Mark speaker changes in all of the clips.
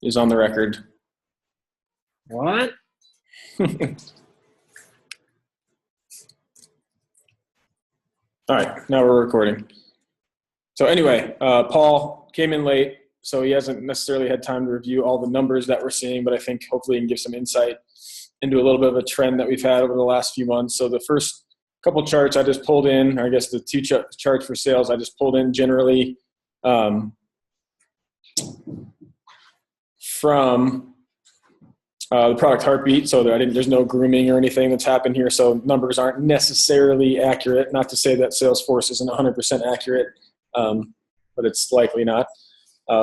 Speaker 1: is on the record.
Speaker 2: What?
Speaker 1: All right, now we're recording. So anyway, Paul came in late, so he hasn't necessarily had time to review all the numbers that we're seeing, but I think hopefully he can give some insight into a little bit of a trend that we've had over the last few months. So the first couple charts I just pulled in, or I guess the two charts for sales I just pulled in generally from the product Heartbeat. So there's no grooming or anything that's happened here. So numbers aren't necessarily accurate. Not to say that Salesforce isn't 100% accurate, but it's likely not.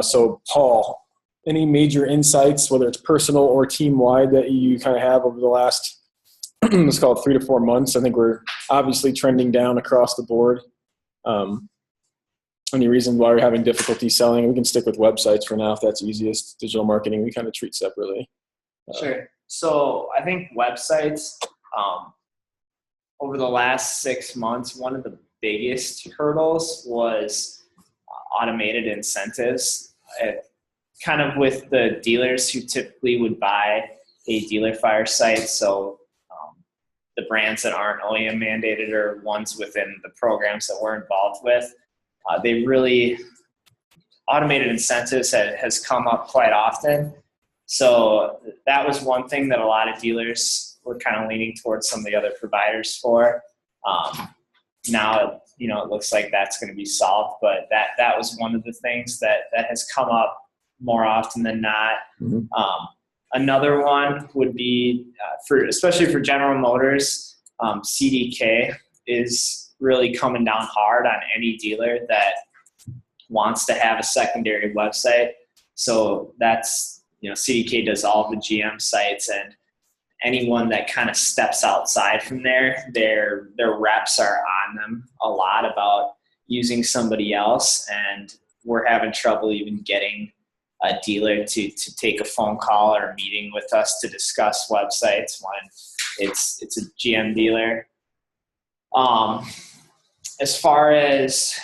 Speaker 1: So Paul, any major insights, whether it's personal or team-wide, that you kind of have over the last, let's call it 3 to 4 months? I think we're obviously trending down across the board. Any reason why we're having difficulty selling? We can stick with websites for now if that's easiest. Digital marketing we kind of treat separately.
Speaker 2: Sure. So I think websites, over the last 6 months, one of the biggest hurdles was automated incentives. Kind of with the dealers who typically would buy a dealer fire site. So the brands that aren't OEM mandated or ones within the programs that we're involved with, they really, automated incentives has come up quite often. So that was one thing that a lot of dealers were kind of leaning towards some of the other providers for. Now, it looks like that's going to be solved, but that was one of the things that has come up more often than not. Mm-hmm. Another one would be especially for General Motors, CDK is really coming down hard on any dealer that wants to have a secondary website. So that's, CDK does all the GM sites, and anyone that kind of steps outside from there, their reps are on them a lot about using somebody else, and we're having trouble even getting a dealer to take a phone call or a meeting with us to discuss websites when it's a GM dealer. As far as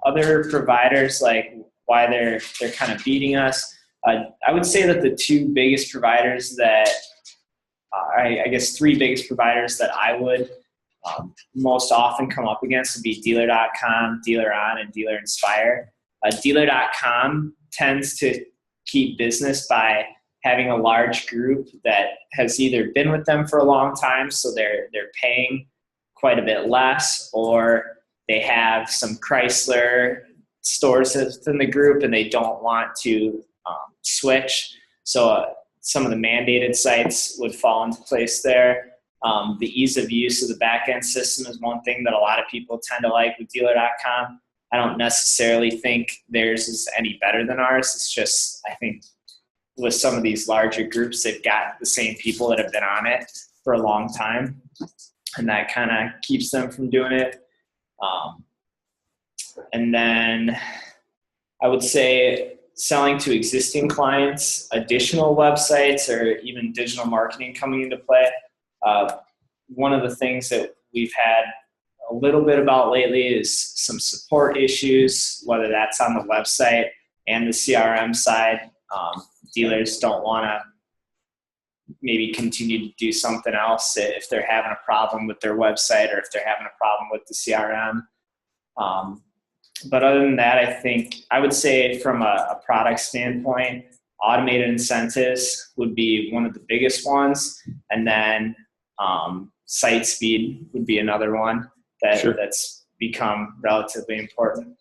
Speaker 2: other providers, like why they're kind of beating us, I would say that the two biggest providers that I guess 3 biggest providers that I would most often come up against would be Dealer.com, DealerOn, and Dealer Inspire. Dealer.com tends to keep business by having a large group that has either been with them for a long time, so they're paying quite a bit less, or they have some Chrysler stores within the group and they don't want to switch. So some of the mandated sites would fall into place there. The ease of use of the back-end system is one thing that a lot of people tend to like with Dealer.com. I don't necessarily think theirs is any better than ours. It's just, I think with some of these larger groups, they've got the same people that have been on it for a long time, and that kind of keeps them from doing it. And then I would say selling to existing clients, additional websites, or even digital marketing coming into play. One of the things that we've had a little bit about lately is some support issues, whether that's on the website and the CRM side. Dealers don't want to maybe continue to do something else if they're having a problem with their website or if they're having a problem with the CRM. But other than that, I think I would say from a product standpoint, automated incentives would be one of the biggest ones. And then site speed would be another one that's become relatively important.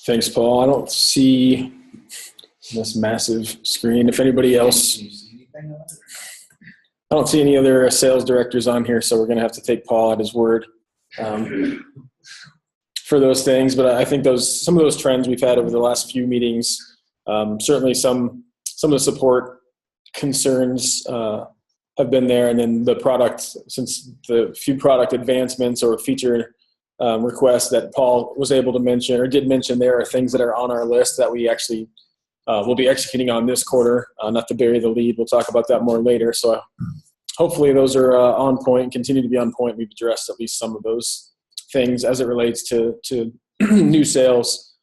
Speaker 1: Thanks, Paul. I don't see this massive screen. If anybody else, I don't see any other sales directors on here, so we're going to have to take Paul at his word for those things. But I think some of those trends we've had over the last few meetings, certainly some of the support concerns have been there, and then the product, since the few product advancements or feature requests that Paul was able to mention or did mention, there are things that are on our list that we actually will be executing on this quarter. Not to bury the lead, we'll talk about that more later. So hopefully those are on point and continue to be on point. We've addressed at least some of those things as it relates to new sales.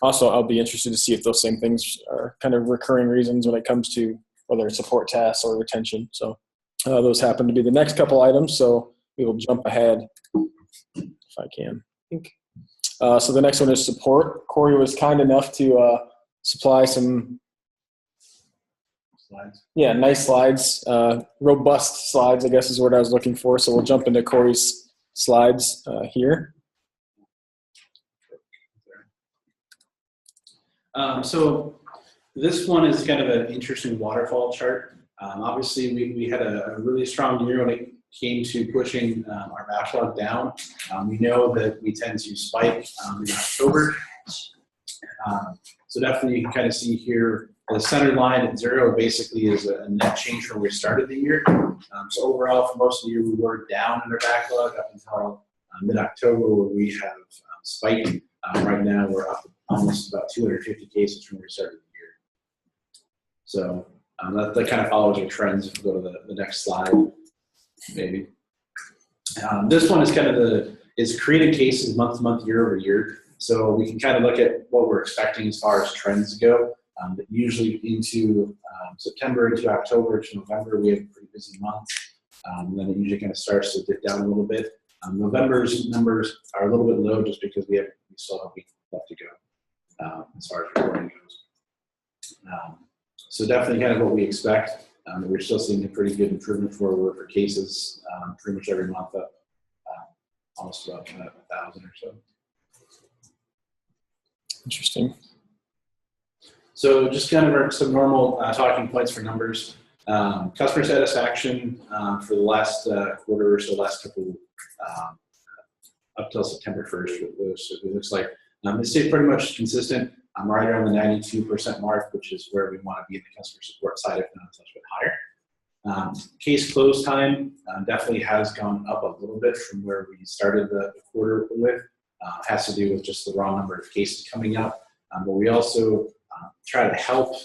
Speaker 1: Also, I'll be interested to see if those same things are kind of recurring reasons when it comes to whether it's support tasks or retention. So those happen to be the next couple items. So we will jump ahead if I can. So the next one is support. Corey was kind enough to supply some
Speaker 3: slides.
Speaker 1: Yeah, nice slides, robust slides, I guess is what I was looking for. So we'll jump into Corey's slides here.
Speaker 3: So this one is kind of an interesting waterfall chart. Obviously, we had a really strong year when it came to pushing our backlog down. We know that we tend to spike in October. So definitely you can kind of see here the center line at 0 basically is a net change from where we started the year. So overall, for most of the year, we were down in our backlog up until mid-October, where we have spiked. Right now, we're up almost about 250 cases from where we started the year. So that kind of follows our trends. If we go to the next slide, maybe. This one is kind of is created cases month to month, year over year. So we can kind of look at what we're expecting as far as trends go. But usually into September, into October, to November, we have a pretty busy month. Then it usually kind of starts to dip down a little bit. November's numbers are a little bit low just because we still have a week left to go as far as reporting goes. So definitely kind of what we expect. We're still seeing a pretty good improvement for cases pretty much every month up almost about 1,000 or so.
Speaker 1: Interesting.
Speaker 3: So just kind of some normal talking points for numbers. Customer satisfaction for the last quarter or so, last couple, up till September 1st, it looks like it stayed pretty much consistent. I'm right around the 92% mark, which is where we want to be in the customer support side, if not a touch bit higher. Case close time definitely has gone up a little bit from where we started the quarter with. Has to do with just the raw number of cases coming up. But we also try to help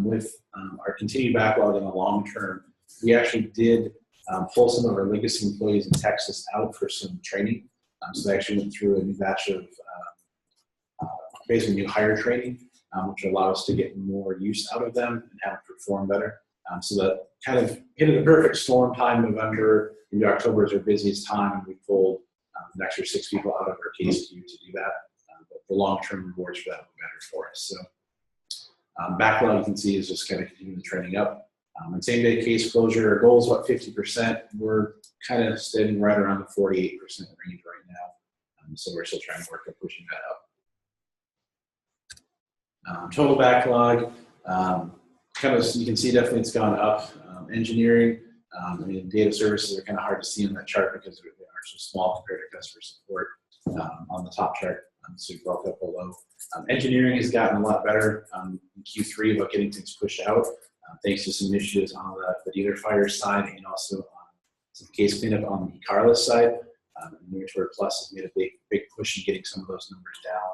Speaker 3: with our continued backlog in the long term. We actually did pull some of our legacy employees in Texas out for some training. So they actually went through a new batch of basically new hire training, which will allow us to get more use out of them and have them perform better. So that kind of hit the perfect storm time. November into October is our busiest time, and we pulled an extra 6 people out of our case queue to do that. But the long-term rewards for that were better for us. So backlog, you can see, is just kind of continuing the trending up. And same-day case closure, our goal is about 50%. We're kind of standing right around the 48% range right now. So we're still trying to work on pushing that up. Total backlog, kind of, you can see definitely it's gone up. Engineering, I mean, data services are kind of hard to see on that chart because they are so small compared to customer support on the top chart. So we broke up below. Engineering has gotten a lot better in Q3 about getting things pushed out, thanks to some initiatives on the dealer fire side and also some case cleanup on the eCarless side. Inventory Plus has made a big push in getting some of those numbers down.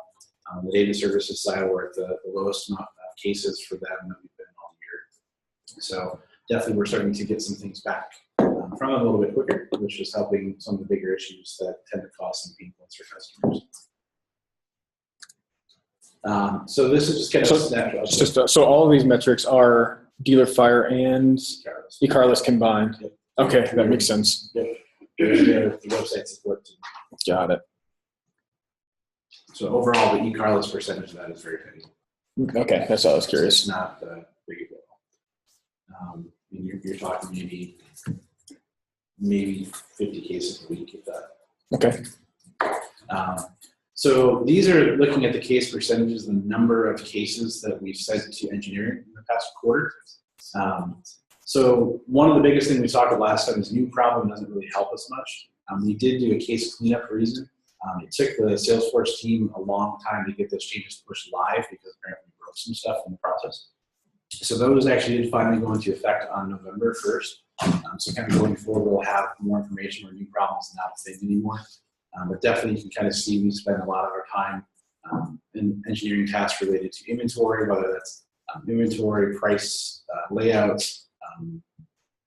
Speaker 3: On the data services side, we're at the lowest amount of cases for them that we've been all year. So definitely we're starting to get some things back from them a little bit quicker, which is helping some of the bigger issues that tend to cause some pain points for customers. So this is just kind of a snapshot.
Speaker 1: So all of these metrics are dealer fire and eCarless combined.
Speaker 3: Yep.
Speaker 1: Okay, that makes sense.
Speaker 3: Yep. The website support too.
Speaker 1: Got it.
Speaker 3: So overall, the eCarless percentage of that is very heavy.
Speaker 1: Okay, that's all I was curious.
Speaker 3: It's not big at all. You're talking maybe 50 cases a week, if that.
Speaker 1: Okay.
Speaker 3: So these are looking at the case percentages, the number of cases that we've sent to engineering in the past quarter. So one of the biggest things we talked about last time is new problem doesn't really help us much. We did do a case cleanup reason. It took the Salesforce team a long time to get those changes pushed live because apparently we broke some stuff in the process. So those actually did finally go into effect on November 1st. So kind of going forward, we'll have more information where new problems not a thing anymore. But definitely you can kind of see we spend a lot of our time in engineering tasks related to inventory, whether that's inventory, price, layouts,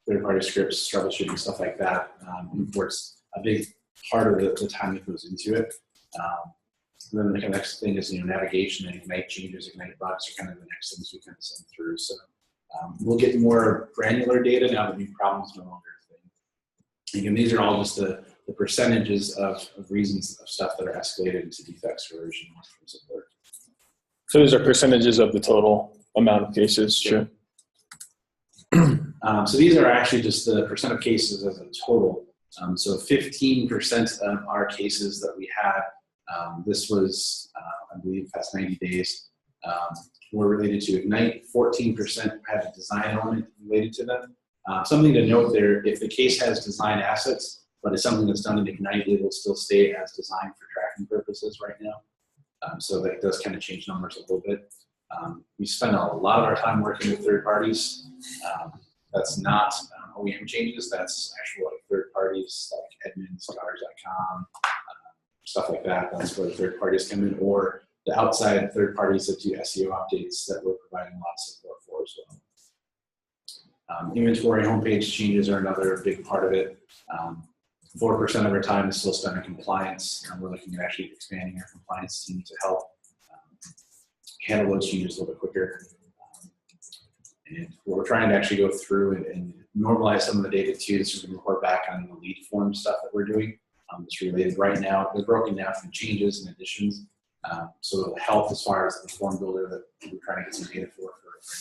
Speaker 3: third-party scripts, troubleshooting, stuff like that. Imports a big part of the time that goes into it. And then the next thing is, navigation and Ignite changes, Ignite bugs are kind of the next things we kind of send through. So we'll get more granular data now that new problems no longer a thing. Again, these are all just the percentages of reasons of stuff that are escalated into defects or version from support.
Speaker 1: So these are percentages of the total amount of cases. Sure.
Speaker 3: So these are actually just the percent of cases as a total. So 15% of our cases that we had, this was, I believe, past 90 days, were related to Ignite. 14% had a design element related to them. Something to note there, if the case has design assets, but it's something that's done in Ignite, it will still stay as designed for tracking purposes right now. So that does kind of change numbers a little bit. We spend a lot of our time working with third parties. That's not OEM changes, that's actual third parties like Edmunds, Cars.com, stuff like that. That's where the third parties come in, or the outside third parties that do SEO updates that we're providing a lot of support for as well. Inventory homepage changes are another big part of it. 4% of our time is still spent on compliance, and we're looking at actually expanding our compliance team to help handle those changes a little bit quicker. And we're trying to actually go through and normalize some of the data too, so we can report back on the lead form stuff that we're doing. It's related right now. They're broken down from changes and additions. So the health as far as the form builder that we're trying to get some data for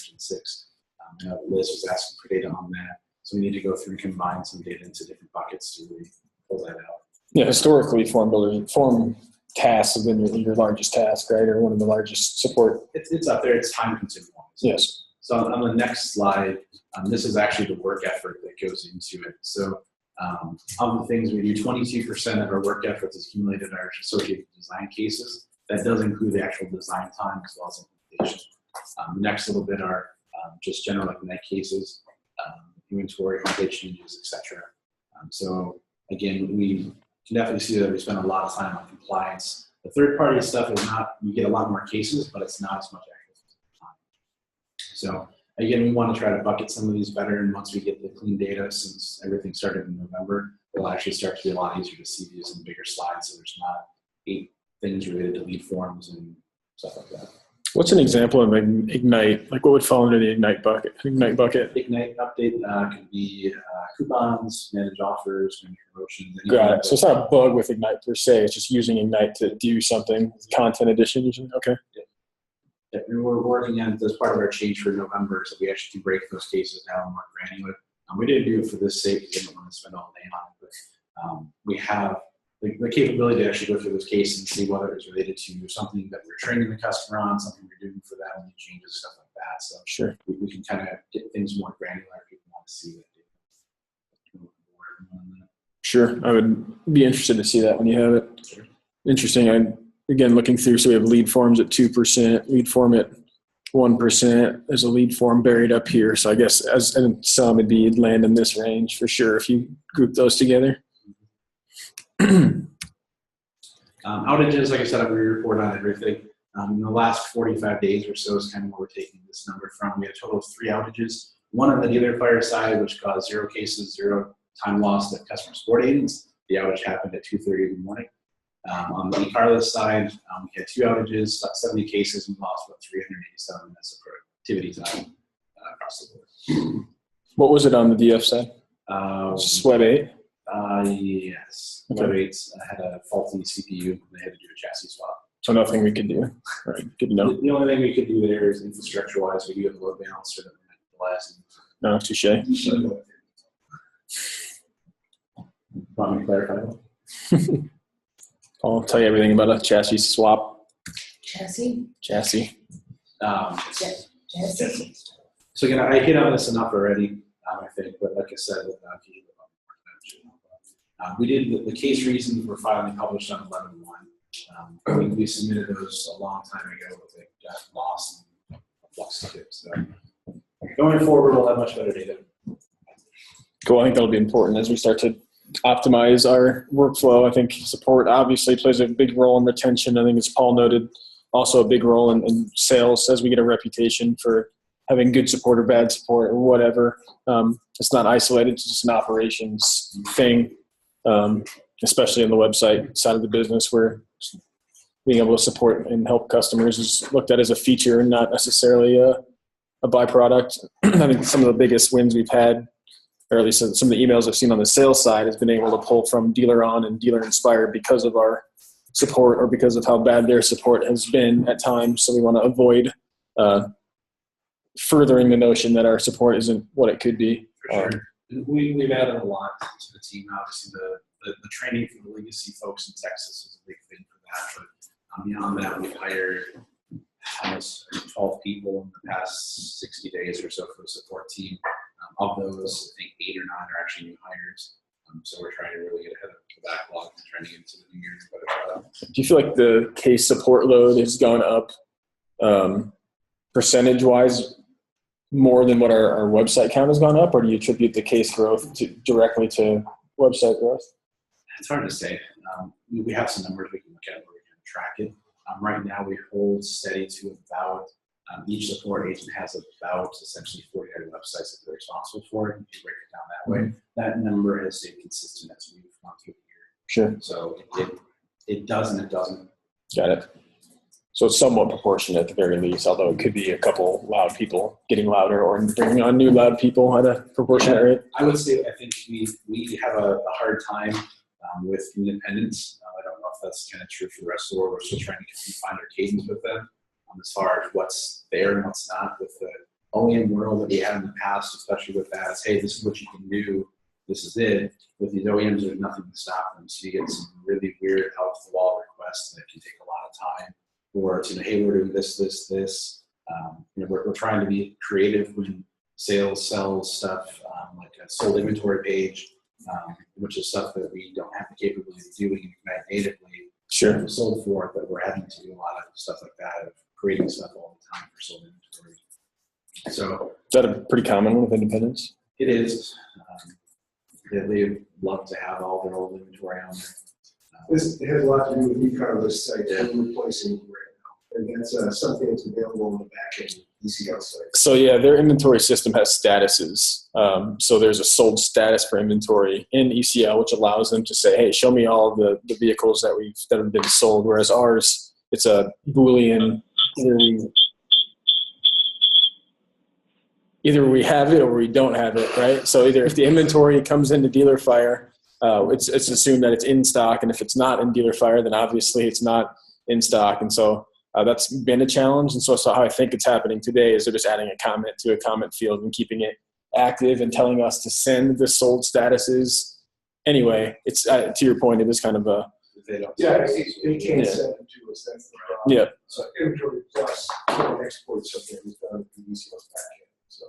Speaker 3: Engine 6. I know Liz was asking for data on that. So we need to go through and combine some data into different buckets to really pull that out.
Speaker 1: Yeah, historically, form tasks have been your largest task, right, or one of the largest support.
Speaker 3: It's up there. It's time consuming.
Speaker 1: Yes.
Speaker 3: So on the next slide, this is actually the work effort that goes into it. So of the things we do, 22% of our work effort is accumulated in our associated design cases. That does include the actual design time as well as implementation. The next little bit are just general Ignite cases, inventory, homepage changes, etc. So again, we can definitely see that we spend a lot of time on compliance. The third-party stuff is not, you get a lot more cases, but it's not as much actual time. So again, we want to try to bucket some of these better, and once we get the clean data, since everything started in November, it'll actually start to be a lot easier to see these in bigger slides, so there's not 8 things related to lead forms and stuff like that.
Speaker 1: What's an example of Ignite? Like what would fall under the Ignite bucket? Ignite
Speaker 3: Ignite update could be coupons, manage offers, manage promotions.
Speaker 1: Got it. So it's not a bug with Ignite per se. It's just using Ignite to do something, content addition usually. Okay.
Speaker 3: Yeah, and we're working on this part of our change for November, so we actually can break those cases down more granular. We didn't do it for this sake because we didn't want to spend all day on it, but we have the capability to actually go through those cases and see whether it's related to something that we're training the customer on, something we're doing for them, any changes, stuff like that. So
Speaker 1: sure,
Speaker 3: we can kind of get things more granular if people want to see that.
Speaker 1: Sure, I would be interested to see that when you have it.
Speaker 3: Sure.
Speaker 1: Interesting. I'm again looking through. So we have lead forms at 2%, lead form at 1%. There's a lead form buried up here. So I guess as in some it'd be land in this range for sure if you group those together.
Speaker 3: Outages, like I said, we report on everything. In the last 45 days or so is kind of where we're taking this number from. We had a total of 3 outages. One on the dealer fire side, which caused 0 cases, 0 time lost at customer support agents. The outage happened at 2:30 in the morning. On the eCarless side, we had 2 outages, about 70 cases, and lost about 387 minutes of productivity time across the board.
Speaker 1: What was it on the DF side? Web 8?
Speaker 3: Yes.
Speaker 1: Okay.
Speaker 3: Web 8 had a faulty CPU. They had to do a chassis swap.
Speaker 1: So nothing we could do. Right. Good to know.
Speaker 3: The only thing we could do there is infrastructure-wise, we do have a load balancer that we have to
Speaker 1: No, touche.
Speaker 3: Want me to clarify that?
Speaker 1: I'll tell you everything about a chassis swap.
Speaker 4: Chassis?
Speaker 1: Chassis.
Speaker 4: Chassis?
Speaker 3: So again, I hit on this enough already, I think, but like I said, we did the case reasons were finally published on 11/1. We submitted those a long time ago, but they got lost and lost it. So going forward, we'll have much better data.
Speaker 1: Cool. I think that'll be important as we start to optimize our workflow. I think support obviously plays a big role in retention. I think as Paul noted, also a big role in sales as we get a reputation for having good support or bad support or whatever. It's not isolated to just an operations thing, especially on the website side of the business where being able to support and help customers is looked at as a feature and not necessarily a byproduct. I think some of the biggest wins we've had, or at least some of the emails I've seen on the sales side, has been able to pull from Dealer On and Dealer Inspire because of our support or because of how bad their support has been at times. So we want to avoid furthering the notion that our support isn't what it could be.
Speaker 3: For sure. We've added a lot to the team. Obviously, the training for the legacy folks in Texas is a big thing for that. But beyond that, we've hired almost 12 people in the past 60 days or so for the support team. Of those, I think 8 or 9 are actually new hires. So we're trying to really get ahead of the backlog and trying to get into the new year.
Speaker 1: Do you feel like the case support load has gone up percentage-wise more than what our website count has gone up, or do you attribute the case growth directly to website growth?
Speaker 3: It's hard to say. We have some numbers we can look at where we can track it. Right now, we hold steady to about each support agent has about essentially 40 websites that they're responsible for. If you break it down that way, that number has stayed consistent as we've gone through the year.
Speaker 1: Sure.
Speaker 3: So it does and it doesn't.
Speaker 1: Got it. So it's somewhat proportionate at the very least, although it could be a couple loud people getting louder or bringing on new loud people at a proportionate rate.
Speaker 3: I would say I think we have a hard time with independents. I don't know if that's kind of true for the rest of the world. We're still trying to find our cadence with them as far as what's there and what's not. With the OEM world that we had in the past, especially with that, hey, this is what you can do. This is it. With these OEMs, there's nothing to stop them. So you get some really weird out-the-wall requests that can take a lot of time. Or to, hey, we're doing this. We're trying to be creative when sales sells stuff like a sold inventory page, which is stuff that we don't have the capability of doing in Ignite natively.
Speaker 1: Sure.
Speaker 3: Sold for, but we're having to do a lot of stuff like that, of creating stuff all the time for sold inventory. So
Speaker 1: is that a pretty common one with independents?
Speaker 3: it is. They love to have all their old inventory on there.
Speaker 4: This has a lot to do with e-commerce sites and replacing right now. And that's something that's available on the back end ECL site.
Speaker 1: So yeah, their inventory system has statuses. So there's a sold status for inventory in ECL, which allows them to say, hey, show me all the vehicles that have been sold. Whereas ours, it's a Boolean, either we have it or we don't have it, right? So either if the inventory comes into Dealer Fire, it's assumed that it's in stock, and if it's not in Dealer Fire, then obviously it's not in stock. And so that's been a challenge. And so how I think it's happening today is they're just adding a comment to a comment field and keeping it active and telling us to send the sold statuses. Anyway, it's to your point, it is kind of a
Speaker 4: It can't send them to us. That's the problem.
Speaker 1: yeah.
Speaker 4: So inventory plus export something is done through ECL's back end. So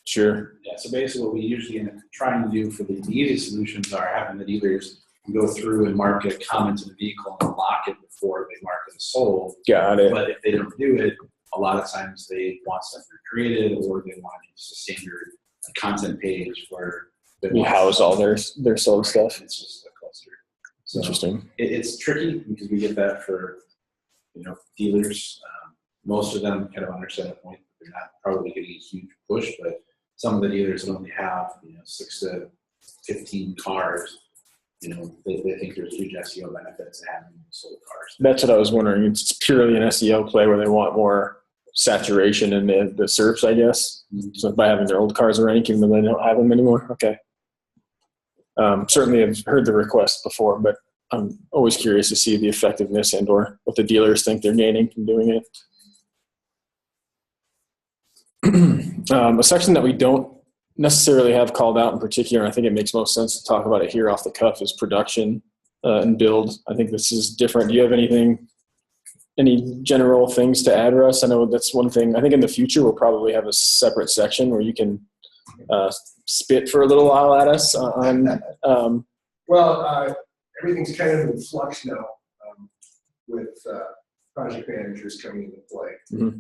Speaker 1: Sure.
Speaker 3: Yeah, so basically what we usually end up trying to do for the immediate solutions are having the dealers go through and mark a comment to the vehicle and lock it before they mark it as sold.
Speaker 1: Got it.
Speaker 3: But if they don't do it, a lot of times they want stuff created, or they want just a standard content page where they
Speaker 1: We house all their sold stuff.
Speaker 3: It's just a cluster. So
Speaker 1: Interesting.
Speaker 3: it's tricky because we get that for dealers. Most of them kind of understand the point. They're not probably getting a huge push, but some of the dealers that only have 6 to 15 cars. They think there's huge SEO benefits to having sold cars.
Speaker 1: That's what I was wondering. It's purely an SEO play where they want more saturation in the search, I guess.
Speaker 3: Mm-hmm.
Speaker 1: So by having their old cars ranking them, they don't have them anymore. Okay. Certainly I've heard the request before, but I'm always curious to see the effectiveness and or what the dealers think they're gaining from doing it. A section that we don't necessarily have called out in particular, and I think it makes most sense to talk about it here off the cuff, is production and build. I think this is different. Do you have any general things to add, Russ? I know that's one thing. I think in the future we'll probably have a separate section where you can spit for a little while at us on.
Speaker 4: Everything's kind of in flux now with project managers coming into play.
Speaker 1: Mm-hmm.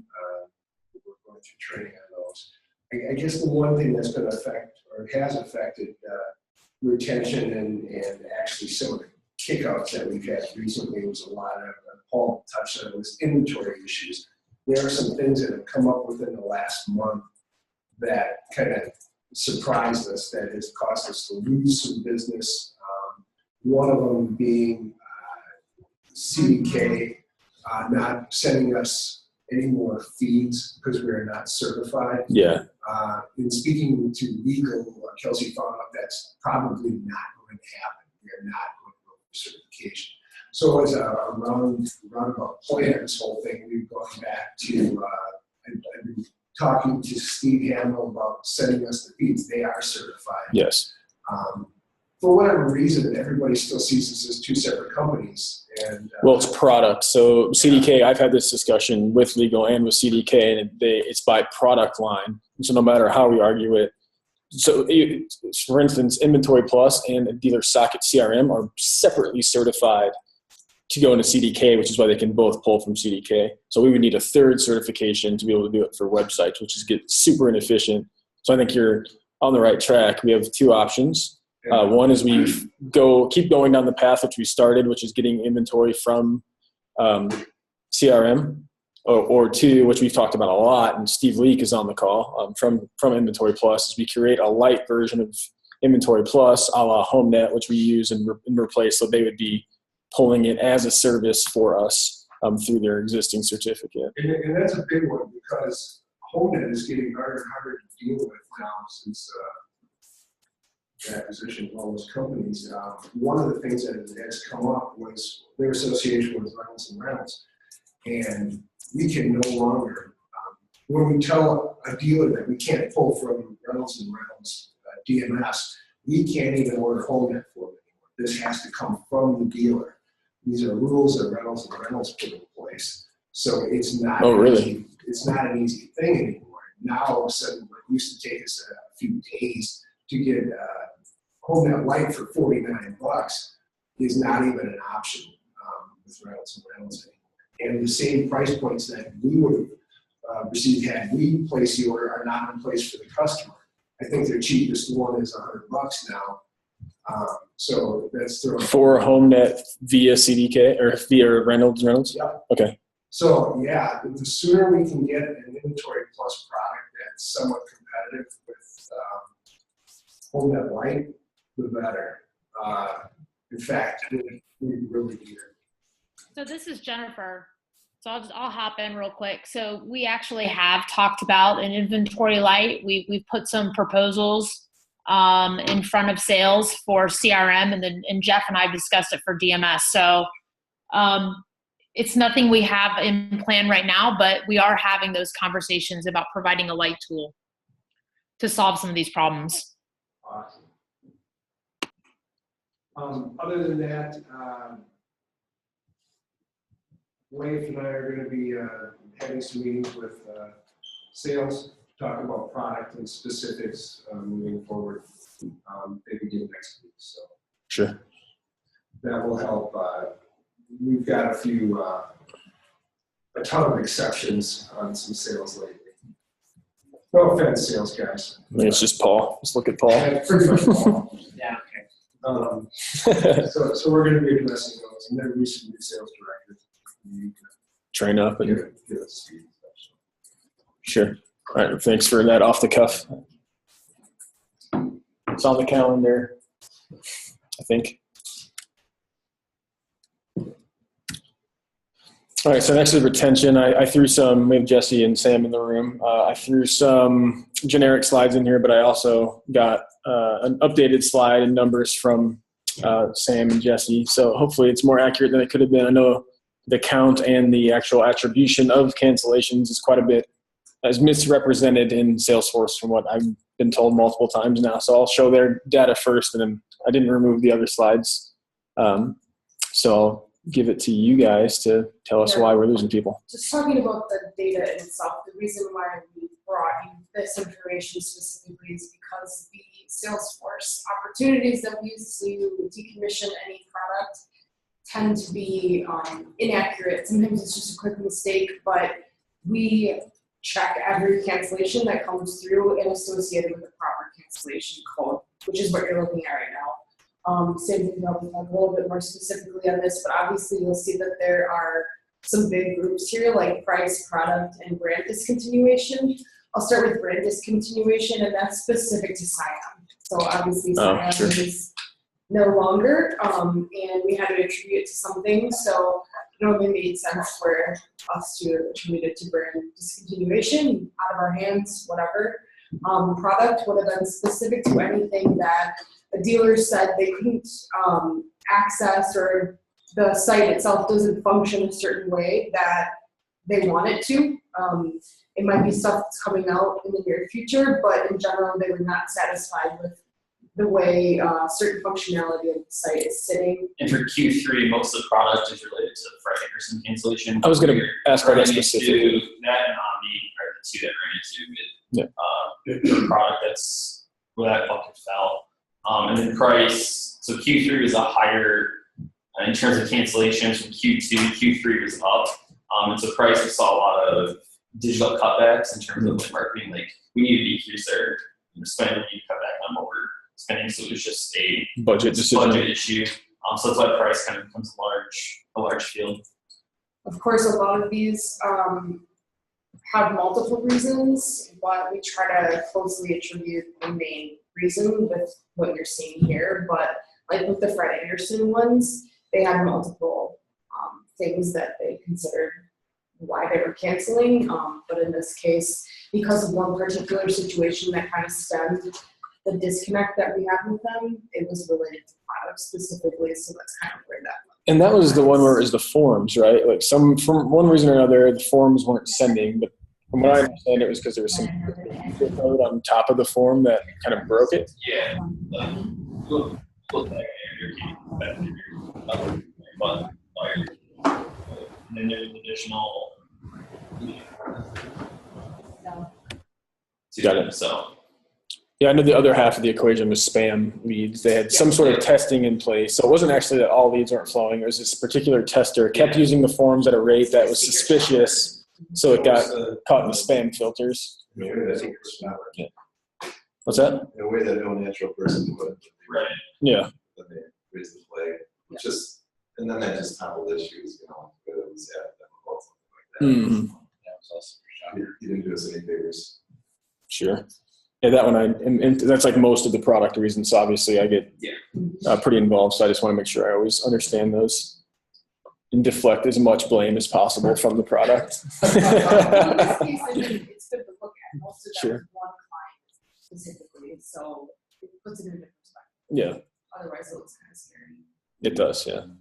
Speaker 4: We're going through training on those. I guess the one thing that's going to affect or has affected retention and actually some of the kickouts that we've had recently was a lot of, Paul touched on, was inventory issues. There are some things that have come up within the last month that kind of surprised us, that has caused us to lose some business. One of them being CDK not sending us any more feeds because we are not certified.
Speaker 1: Yeah.
Speaker 4: In speaking to legal, Kelsey found out that's probably not going to happen. We are not going to go for certification. So as a roundabout plan, this whole thing, we've gone back to, I've been talking to Steve Hamill about sending us the feeds. They are certified.
Speaker 1: Yes.
Speaker 4: For whatever reason, everybody still sees us as two separate companies. And
Speaker 1: Well, it's product. So CDK, I've had this discussion with legal and with CDK, and it's by product line. So no matter how we argue it, so for instance, Inventory Plus and Dealer Socket CRM are separately certified to go into CDK, which is why they can both pull from CDK. So we would need a third certification to be able to do it for websites, which is get super inefficient. So I think you're on the right track. We have two options. One is we keep going down the path which we started, which is getting inventory from CRM, or two, which we've talked about a lot, and Steve Leak is on the call from Inventory Plus, is we create a light version of Inventory Plus a la HomeNet, which we use and replace, so they would be pulling it as a service for us through their existing certificate.
Speaker 4: And that's a big one because HomeNet is getting harder and harder to deal with now since the acquisition of all those companies. One of the things that has come up was their association with Reynolds and Reynolds. And we can no longer, when we tell a dealer that we can't pull from Reynolds and Reynolds DMS, we can't even order HomeNet for them anymore. This has to come from the dealer. These are rules that Reynolds and Reynolds put in place. So it's not
Speaker 1: really?
Speaker 4: It's not an easy thing anymore. Now all of a sudden, what used to take us a few days to get HomeNet Lite for $49 is not even an option with Reynolds and Reynolds anymore. And the same price points that we would have received had we placed the order are not in place for the customer. I think their cheapest one is $100 now. So that's
Speaker 1: for HomeNet via CDK or via Reynolds.
Speaker 4: Yep.
Speaker 1: Okay.
Speaker 4: So yeah, the sooner we can get an Inventory Plus product that's somewhat competitive with HomeNet Lite, the better. In fact, we really need it.
Speaker 5: So this is Jennifer. So I'll hop in real quick. So we actually have talked about an Inventory Lite. We've put some proposals in front of sales for CRM, and Jeff and I discussed it for DMS. So it's nothing we have in plan right now, but we are having those conversations about providing a light tool to solve some of these problems.
Speaker 4: Awesome. Other than that, Leif and I are going to be having some meetings with sales, talk about product and specifics moving forward. Maybe begin next week. So
Speaker 1: Sure.
Speaker 4: that will help. We've got a ton of exceptions on some sales lately. No offense, sales guys.
Speaker 1: I think it's just Paul. Let's look at Paul.
Speaker 4: Yeah, pretty much all.
Speaker 2: Yeah, okay.
Speaker 4: So we're going to be addressing those, and then we should be sales directors.
Speaker 1: Train up and
Speaker 4: Get it speed.
Speaker 1: sure. All right. Thanks for that off the cuff. It's on the calendar, I think. All right, so next is retention. I threw some, we have Jesse and Sam in the room. I threw some generic slides in here, but I also got an updated slide and numbers from Sam and Jesse. So hopefully it's more accurate than it could have been. I know the count and the actual attribution of cancellations is quite a bit as misrepresented in Salesforce from what I've been told multiple times now. So I'll show their data first, and then I didn't remove the other slides. So I'll give it to you guys to tell us why we're losing people.
Speaker 6: Just talking about the data itself, the reason why we brought you this information specifically is because the Salesforce opportunities that we use to decommission any product tend to be inaccurate. Sometimes it's just a quick mistake, but we check every cancellation that comes through and associated with the proper cancellation code, which is what you're looking at right now. Same thing, I'll talk a little bit more specifically on this, but obviously you'll see that there are some big groups here like price, product, and brand discontinuation. I'll start with brand discontinuation, and that's specific to Scion. So obviously Scion is no longer, and we had to attribute it to something. So it only made sense for us to attribute it to brand discontinuation, out of our hands, whatever. Product would have been specific to anything that a dealer said they couldn't access, or the site itself doesn't function a certain way that they want it to. It might be stuff that's coming out in the near future, but in general, they were not satisfied with the way certain functionality of the site is sitting.
Speaker 7: And for Q3, most of the product is related to the Fred Anderson cancellation.
Speaker 1: I was going to ask about that
Speaker 7: Running into
Speaker 1: specifically.
Speaker 7: that and Omni are the two that ran into the product that's where that bucket fell. And then price, so Q3 was a higher, in terms of cancellations from Q2, Q3 was up. And so price, we saw a lot of digital cutbacks in terms of like marketing. Like we need to decrease our spending, we need to cut back on what we're spending. So it was just a
Speaker 1: Budget decision.
Speaker 7: budget issue. So that's why price kind of becomes a large field.
Speaker 6: Of course, a lot of these have multiple reasons, but we try to closely attribute the main reason with what you're seeing here. But like with the Fred Anderson ones, they had multiple things that they considered why they were canceling. But in this case, because of one particular situation that kind of stemmed the disconnect that we had with them, it was related to product specifically. So that's kind of where that went.
Speaker 1: And that was the one where it was the forms, right? Like from one reason or another, the forms weren't sending, but from what I understand, it was because there was some code on top of the form that kind of broke it.
Speaker 7: Yeah. Look back at your but and then there's additional.
Speaker 1: Got it.
Speaker 7: So.
Speaker 1: Yeah, I know the other half of the equation was spam leads. They had some sort of testing in place. So it wasn't actually that all leads weren't flowing. It was this particular tester kept using the forms at a rate that was suspicious. So it got caught in the spam filters.
Speaker 8: In a way that
Speaker 1: What's that?
Speaker 8: in a way that no natural person would.
Speaker 7: Right.
Speaker 1: Yeah.
Speaker 8: Then they raise the flag, which just, and then that just toppled issues, but it was difficult, something like that.
Speaker 1: Mhm.
Speaker 3: That was also for sure.
Speaker 8: He didn't do us any favors.
Speaker 1: Sure. Yeah, that one and that's like most of the product reasons. So obviously I get pretty involved. So I just want to make sure I always understand those and deflect as much blame as possible from the product.
Speaker 6: In this case, I think it's good to look at. Most of that
Speaker 1: Sure.
Speaker 6: was one client specifically, so it puts it in a different perspective.
Speaker 1: Yeah,
Speaker 6: Otherwise, it looks kind of scary.
Speaker 1: it does. Yeah.
Speaker 8: When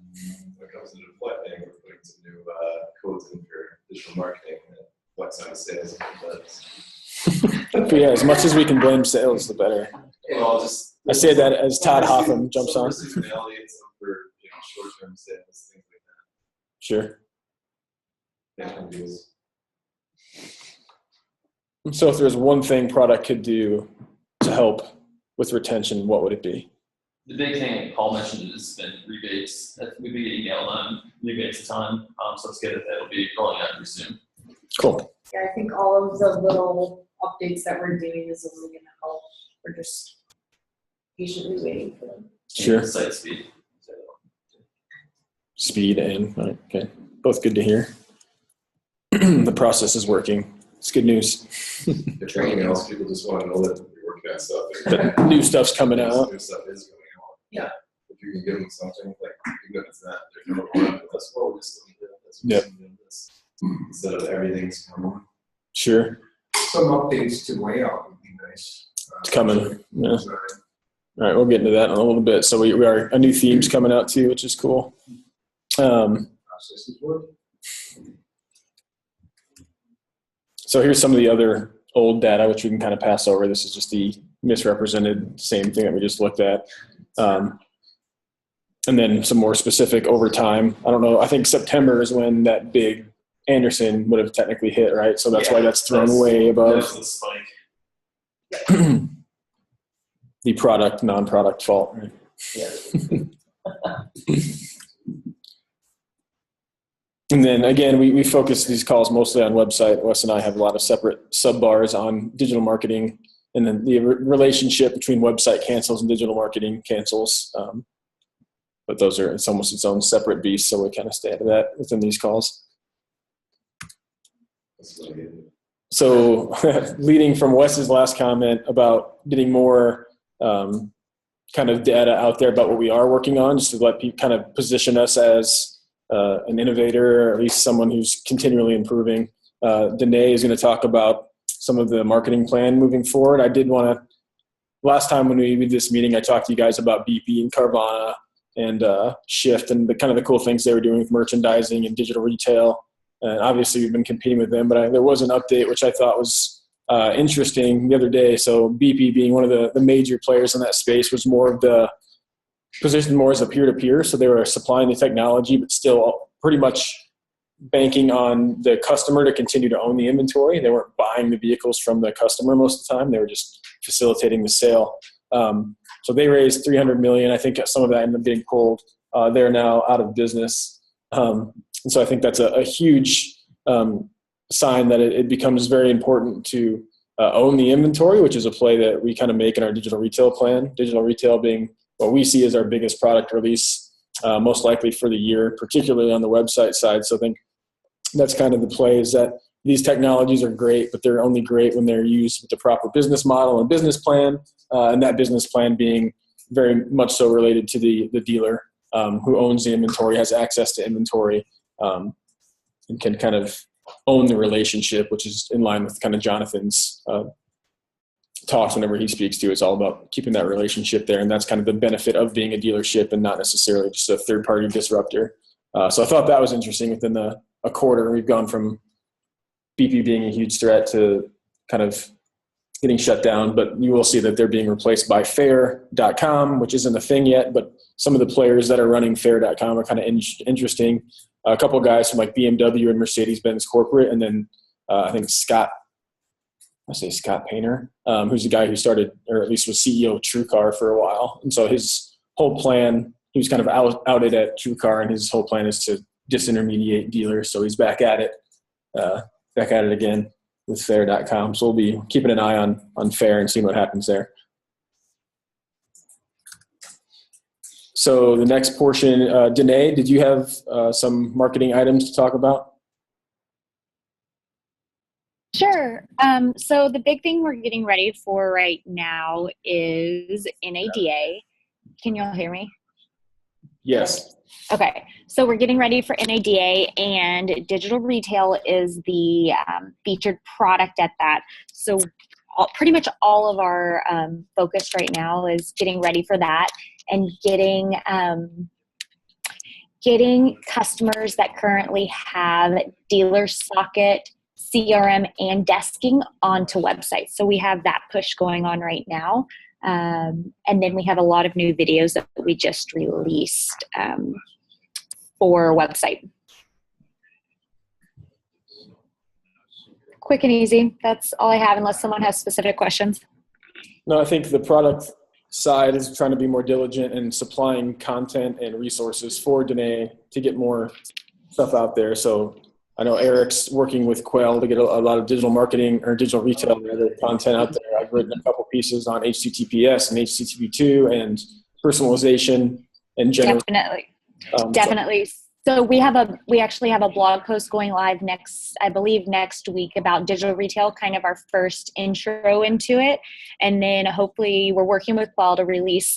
Speaker 8: it comes to deflecting, we're putting some new codes in for digital marketing that flex on sales.
Speaker 1: But yeah, as much as we can blame sales, the better.
Speaker 8: Well, just.
Speaker 1: I say that as Todd Hoffman jumps on.
Speaker 8: Some for seasonality and some for, short-term sales, things like
Speaker 1: Sure.
Speaker 8: that. That deals.
Speaker 1: So if there's one thing product could do to help with retention, what would it be?
Speaker 7: The big thing Paul mentioned has been rebates. We've been getting nailed on rebates a ton. So it's good that that'll be rolling out pretty soon.
Speaker 1: Cool.
Speaker 6: Yeah, I think all of the little updates that we're doing is only going to help. We're just patiently waiting for them.
Speaker 1: Sure.
Speaker 7: Site speed. So,
Speaker 1: Speed and okay, both good to hear. The process is working. It's good news.
Speaker 8: If nothing else, people just want to know that you're working on stuff.
Speaker 1: The new stuff's coming out.
Speaker 8: New stuff is coming out.
Speaker 6: Yeah.
Speaker 8: If you can give them something, like, even if it's not, there's no harm, that's what we still need to do. That's what
Speaker 1: Yep.
Speaker 8: we need to do this. Instead of everything's coming.
Speaker 1: Sure.
Speaker 4: Some updates to layout would be nice.
Speaker 1: It's coming. Yeah.
Speaker 4: Design.
Speaker 1: All right, we'll get into that in a little bit. So we are a new theme's coming out too, which is cool.
Speaker 4: Process is working.
Speaker 1: So here's some of the other old data, which we can kind of pass over. This is just the misrepresented same thing that we just looked at. And then some more specific over time. I don't know. I think September is when that big Anderson would have technically hit, right? So that's why that's thrown way above
Speaker 7: That's the spike.
Speaker 1: the product, non-product fault. Right? And then again, we focus these calls mostly on website. Wes and I have a lot of separate sub-bars on digital marketing, and then the relationship between website cancels and digital marketing cancels. But those are, it's almost its own separate beast, so we kind of stay out of that within these calls.
Speaker 8: That's what I need.
Speaker 1: So leading from Wes's last comment about getting more kind of data out there about what we are working on, just to let people kind of position us as an innovator, or at least someone who's continually improving. Danae is going to talk about some of the marketing plan moving forward. I did want to, last time when we did this meeting, I talked to you guys about BP and Carvana and Shift and the kind of the cool things they were doing with merchandising and digital retail. And obviously we've been competing with them, but there was an update which I thought was interesting the other day. So BP, being one of the major players in that space, was more of the positioned more as a peer-to-peer. So they were supplying the technology, but still pretty much banking on the customer to continue to own the inventory. They weren't buying the vehicles from the customer most of the time. They were just facilitating the sale. So they raised $300 million. I think some of that ended up getting pulled. They're now out of business. And so I think that's a huge sign that it becomes very important to own the inventory, which is a play that we kind of make in our digital retail plan. Digital retail being what we see as our biggest product release, most likely for the year, particularly on the website side. So I think that's kind of the play, is that these technologies are great, but they're only great when they're used with the proper business model and business plan, and that business plan being very much so related to the dealer who owns the inventory, has access to inventory, and can kind of own the relationship, which is in line with kind of Jonathan's talks whenever he speaks to. It's all about keeping that relationship there, and that's kind of the benefit of being a dealership and not necessarily just a third-party disruptor. So I thought that was interesting. Within a quarter, we've gone from BP being a huge threat to kind of getting shut down, but you will see that they're being replaced by Fair.com, which isn't a thing yet, but some of the players that are running Fair.com are kind of interesting. A couple of guys from like BMW and Mercedes-Benz corporate, and then I think Scott Painter, who's the guy who started, or at least was CEO of TrueCar for a while. And so his whole plan, he was kind of outed at TrueCar, and his whole plan is to disintermediate dealers. So he's back at it again with Fair.com. So we'll be keeping an eye on Fair and seeing what happens there. So the next portion, Danae, did you have some marketing items to talk about?
Speaker 9: Sure. So the big thing we're getting ready for right now is NADA. Can you all hear me?
Speaker 1: Yes.
Speaker 9: Okay. So we're getting ready for NADA, and digital retail is the featured product at that. So pretty much all of our focus right now is getting ready for that and getting customers that currently have Dealer Socket, CRM, and desking onto websites. So we have that push going on right now. And then we have a lot of new videos that we just released for website. Quick and easy. That's all I have, unless someone has specific questions.
Speaker 1: No, I think the product side is trying to be more diligent in supplying content and resources for Danae to get more stuff out there. So I know Eric's working with Quell to get a lot of digital marketing or digital retail content out there. I've written a couple pieces on HTTPS and HTTP2 and personalization and general.
Speaker 9: Definitely. So we actually have a blog post going live next week about digital retail, kind of our first intro into it. And then hopefully we're working with Quell to release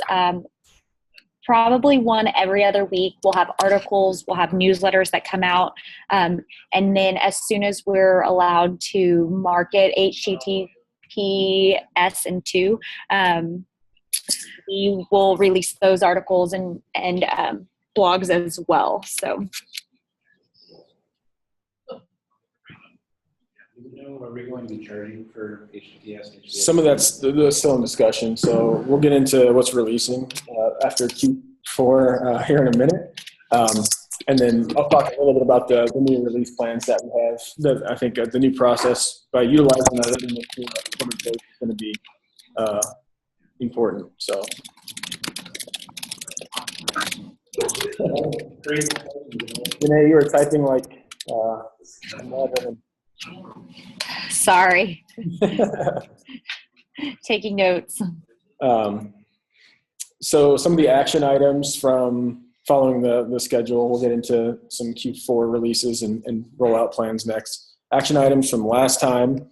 Speaker 9: probably one every other week. We'll have articles, we'll have newsletters that come out. And then as soon as we're allowed to market HTTPS and 2, we will release those articles and blogs as well. So.
Speaker 3: Are we going to be charging for HTTPS?
Speaker 1: Some of that's still in discussion, so we'll get into what's releasing after Q4 here in a minute. And then I'll talk a little bit about the new release plans that we have. I think the new process, by utilizing that is going to be important. So. Renee, you were typing like
Speaker 9: Sorry. Taking notes.
Speaker 1: So some of the action items from following the schedule, we'll get into some Q4 releases and rollout plans next. Action items from last time.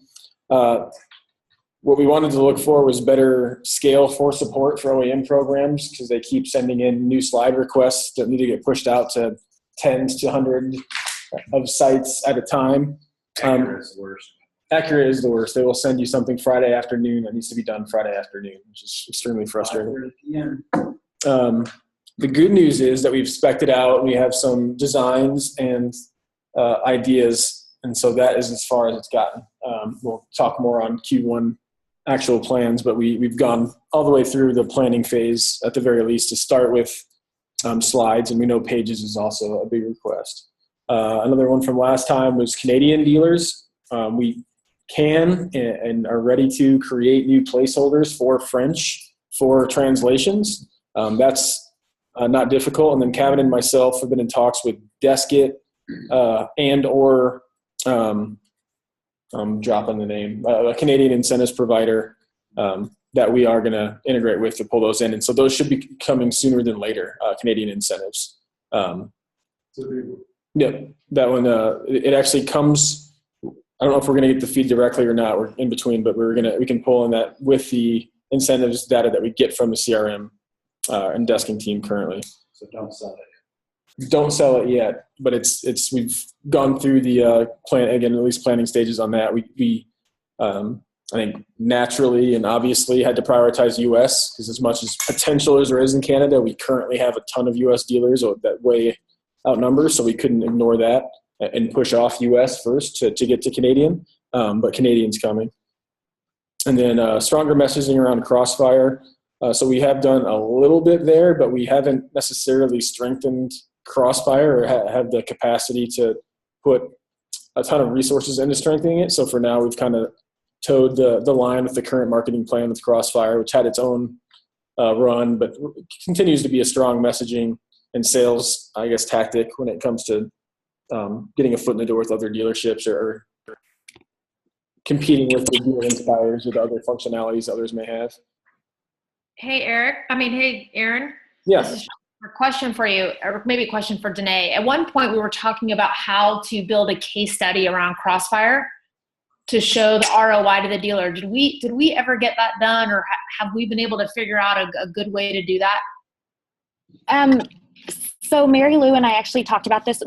Speaker 1: What we wanted to look for was better scale for support for OEM programs, because they keep sending in new slide requests that need to get pushed out to 10s to 100 of sites at a time.
Speaker 3: Accurate is the worst.
Speaker 1: Accurate is the worst. They will send you something Friday afternoon that needs to be done Friday afternoon, which is extremely frustrating. The good news is that we've spec'd it out. We have some designs and ideas, and so that is as far as it's gotten. We'll talk more on Q1 actual plans, but we've gone all the way through the planning phase at the very least to start with slides, and we know pages is also a big request. Another one from last time was Canadian dealers. We can and are ready to create new placeholders for French for translations. That's not difficult. And then Kevin and myself have been in talks with Deskit and or I'm dropping the name, a Canadian incentives provider that we are going to integrate with to pull those in. And so those should be coming sooner than later, Canadian incentives. Yeah, that one, it actually comes, I don't know if we're going to get the feed directly or not. We're in between, but we can pull in that with the incentives data that we get from the CRM and desking team currently.
Speaker 3: So don't sell it.
Speaker 1: Don't sell it yet, but we've gone through the plan again, at least planning stages on that. We I think naturally and obviously had to prioritize US because as much as potential as there is in Canada, we currently have a ton of US dealers that way outnumber, so we couldn't ignore that and push off US first to get to Canadian, but Canadian's coming. And then stronger messaging around Crossfire. So we have done a little bit there, but we haven't necessarily strengthened Crossfire or have the capacity to put a ton of resources into strengthening it. So for now, we've kind of towed the line with the current marketing plan with Crossfire, which had its own run, but continues to be a strong messaging and sales, I guess, tactic when it comes to getting a foot in the door with other dealerships or competing with the dealer inspires with other functionalities others may have.
Speaker 5: Hey, Aaron.
Speaker 1: Yeah.
Speaker 5: This is a question for you, or maybe a question for Danae. At one point, we were talking about how to build a case study around Crossfire to show the ROI to the dealer. Did we ever get that done, or have we been able to figure out a good way to do that?
Speaker 9: So Mary Lou and I actually talked about this.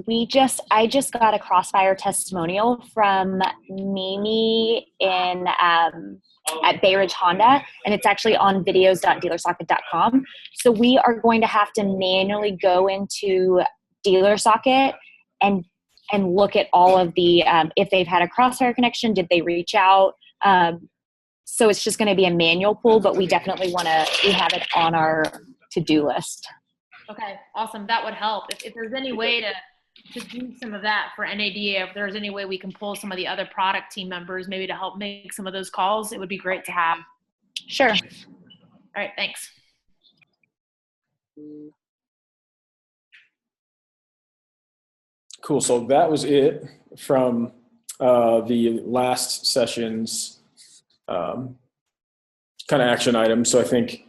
Speaker 9: I just got a Crossfire testimonial from Mimi at Bay Ridge Honda, and it's actually on videos.dealersocket.com. So we are going to have to manually go into DealerSocket and look at all of the, if they've had a Crossfire connection, did they reach out? So it's just going to be a manual pull, but we definitely we have it on our to-do list.
Speaker 5: Okay, awesome. That would help. If there's any way to do some of that for NADA, if there's any way we can pull some of the other product team members maybe to help make some of those calls, it would be great to have.
Speaker 9: Sure.
Speaker 5: All right, thanks.
Speaker 1: Cool. So that was it from the last session's kind of action items. So I think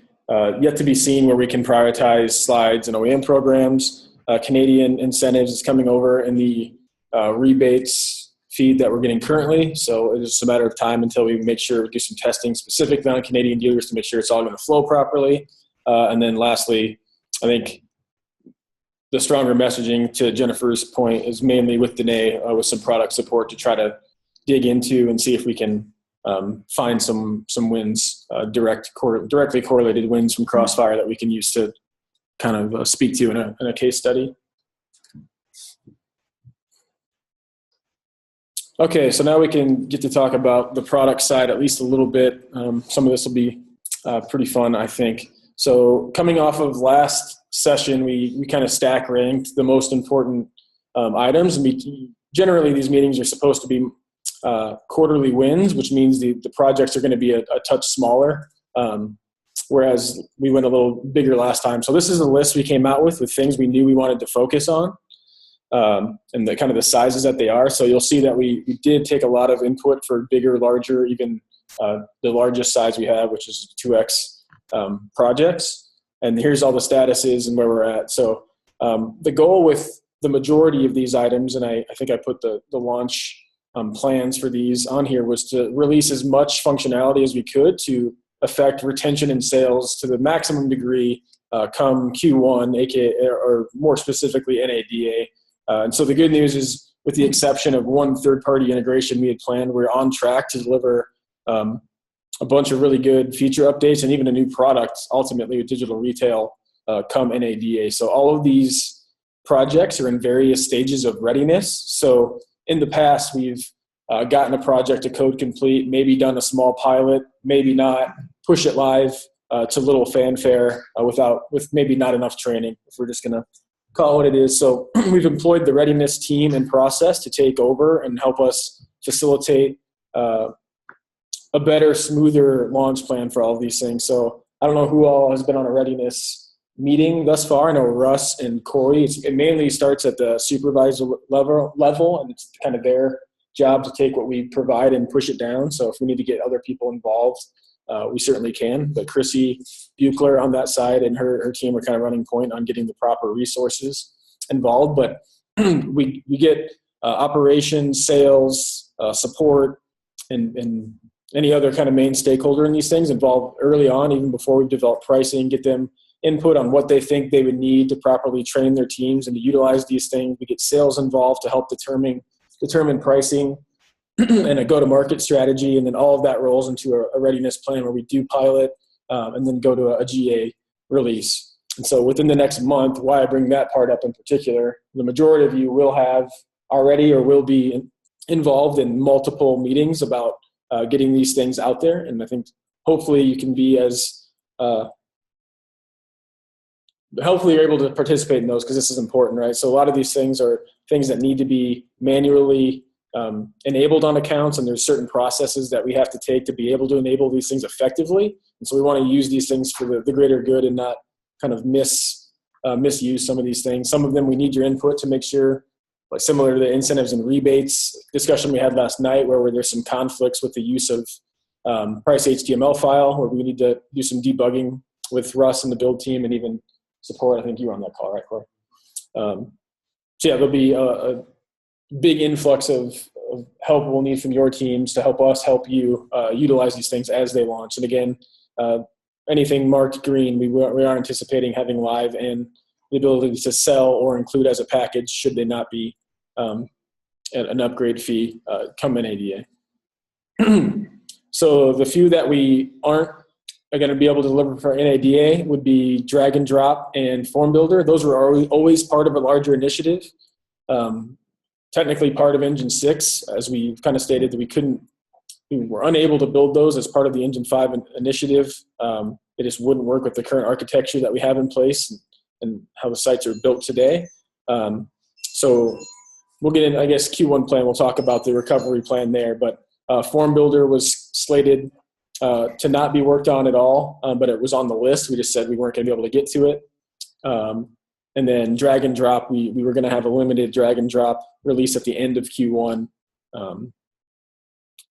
Speaker 1: yet to be seen where we can prioritize slides and OEM programs. Canadian incentives is coming over in the rebates feed that we're getting currently. So it's just a matter of time until we make sure we do some testing specifically on Canadian dealers to make sure it's all going to flow properly. And then lastly, I think the stronger messaging, to Jennifer's point, is mainly with Danae with some product support to try to dig into and see if we can find some wins, directly correlated wins from Crossfire that we can use to kind of speak to in a case study. Okay, so now we can get to talk about the product side at least a little bit. Some of this will be pretty fun, I think. So coming off of last session, we kind of stack ranked the most important items. And generally, these meetings are supposed to be quarterly wins, which means the projects are going to be a touch smaller, whereas we went a little bigger last time. So this is a list we came out with things we knew we wanted to focus on, and the kind of the sizes that they are. So you'll see that we did take a lot of input for bigger, larger, even the largest size we have, which is 2X projects. And here's all the statuses and where we're at. So the goal with the majority of these items, and I think I put the launch plans for these on here, was to release as much functionality as we could to affect retention and sales to the maximum degree come Q1, aka, or more specifically NADA, And so the good news is, with the exception of one third-party integration we had planned, we're on track to deliver a bunch of really good feature updates and even a new product ultimately with digital retail come NADA. So all of these projects are in various stages of readiness. So in the past, we've gotten a project to code complete, maybe done a small pilot, maybe not, push it live to little fanfare with maybe not enough training, if we're just going to call it what it is. So we've employed the readiness team and process to take over and help us facilitate a better, smoother launch plan for all of these things. So I don't know who all has been on a readiness meeting thus far. I know Russ and Corey. It mainly starts at the supervisor level, and it's kind of their job to take what we provide and push it down. So if we need to get other people involved, we certainly can. But Chrissy Buchler on that side and her team are kind of running point on getting the proper resources involved. But we get operations, sales, support, and any other kind of main stakeholder in these things involved early on, even before we've developed pricing, get them input on what they think they would need to properly train their teams and to utilize these things. We get sales involved to help determine pricing and a go-to-market strategy, and then all of that rolls into a readiness plan where we do pilot and then go to a GA release. And so within the next month, why I bring that part up in particular, the majority of you will have already or will be involved in multiple meetings about getting these things out there. And I think hopefully you can be hopefully you're able to participate in those, because this is important, right? So a lot of these things are things that need to be manually enabled on accounts, and there's certain processes that we have to take to be able to enable these things effectively. And so we want to use these things for the greater good and not kind of misuse some of these things. Some of them we need your input to make sure, like similar to the incentives and rebates discussion we had last night, where there's some conflicts with the use of price HTML file, where we need to do some debugging with Russ and the build team and even support. I think you were on that call, right, Corey? So yeah, there'll be a big influx of help we'll need from your teams to help us help you utilize these things as they launch. And again, anything marked green, we are anticipating having live and the ability to sell or include as a package should they not be an upgrade fee come in ADA. So the few that we aren't going to be able to deliver for NADA would be Drag and Drop and Form Builder. Those were always part of a larger initiative. Technically part of Engine 6, as we kind of stated that we were unable to build those as part of the Engine 5 initiative. It just wouldn't work with the current architecture that we have in place and how the sites are built today. So we'll get in, I guess, Q1 plan. We'll talk about the recovery plan there, but Form Builder was slated to not be worked on at all, but it was on the list. We just said we weren't going to be able to get to it. And then Drag and Drop, we were going to have a limited Drag and Drop release at the end of Q1,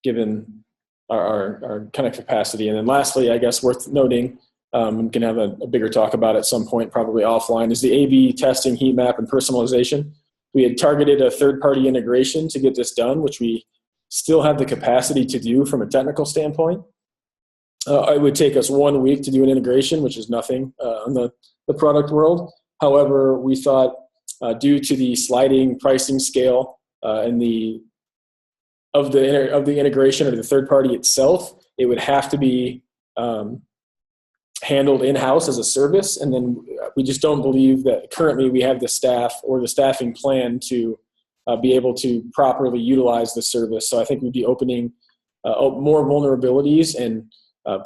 Speaker 1: given our kind of capacity. And then lastly, I guess worth noting, we can have a bigger talk about at some point, probably offline, is the A/B testing, heat map, and personalization. We had targeted a third-party integration to get this done, which we still have the capacity to do from a technical standpoint. It would take us 1 week to do an integration, which is nothing in the product world. However, we thought due to the sliding pricing scale and of the integration of the third party itself, it would have to be handled in-house as a service. And then we just don't believe that currently we have the staff or the staffing plan to be able to properly utilize the service. So I think we'd be opening more vulnerabilities and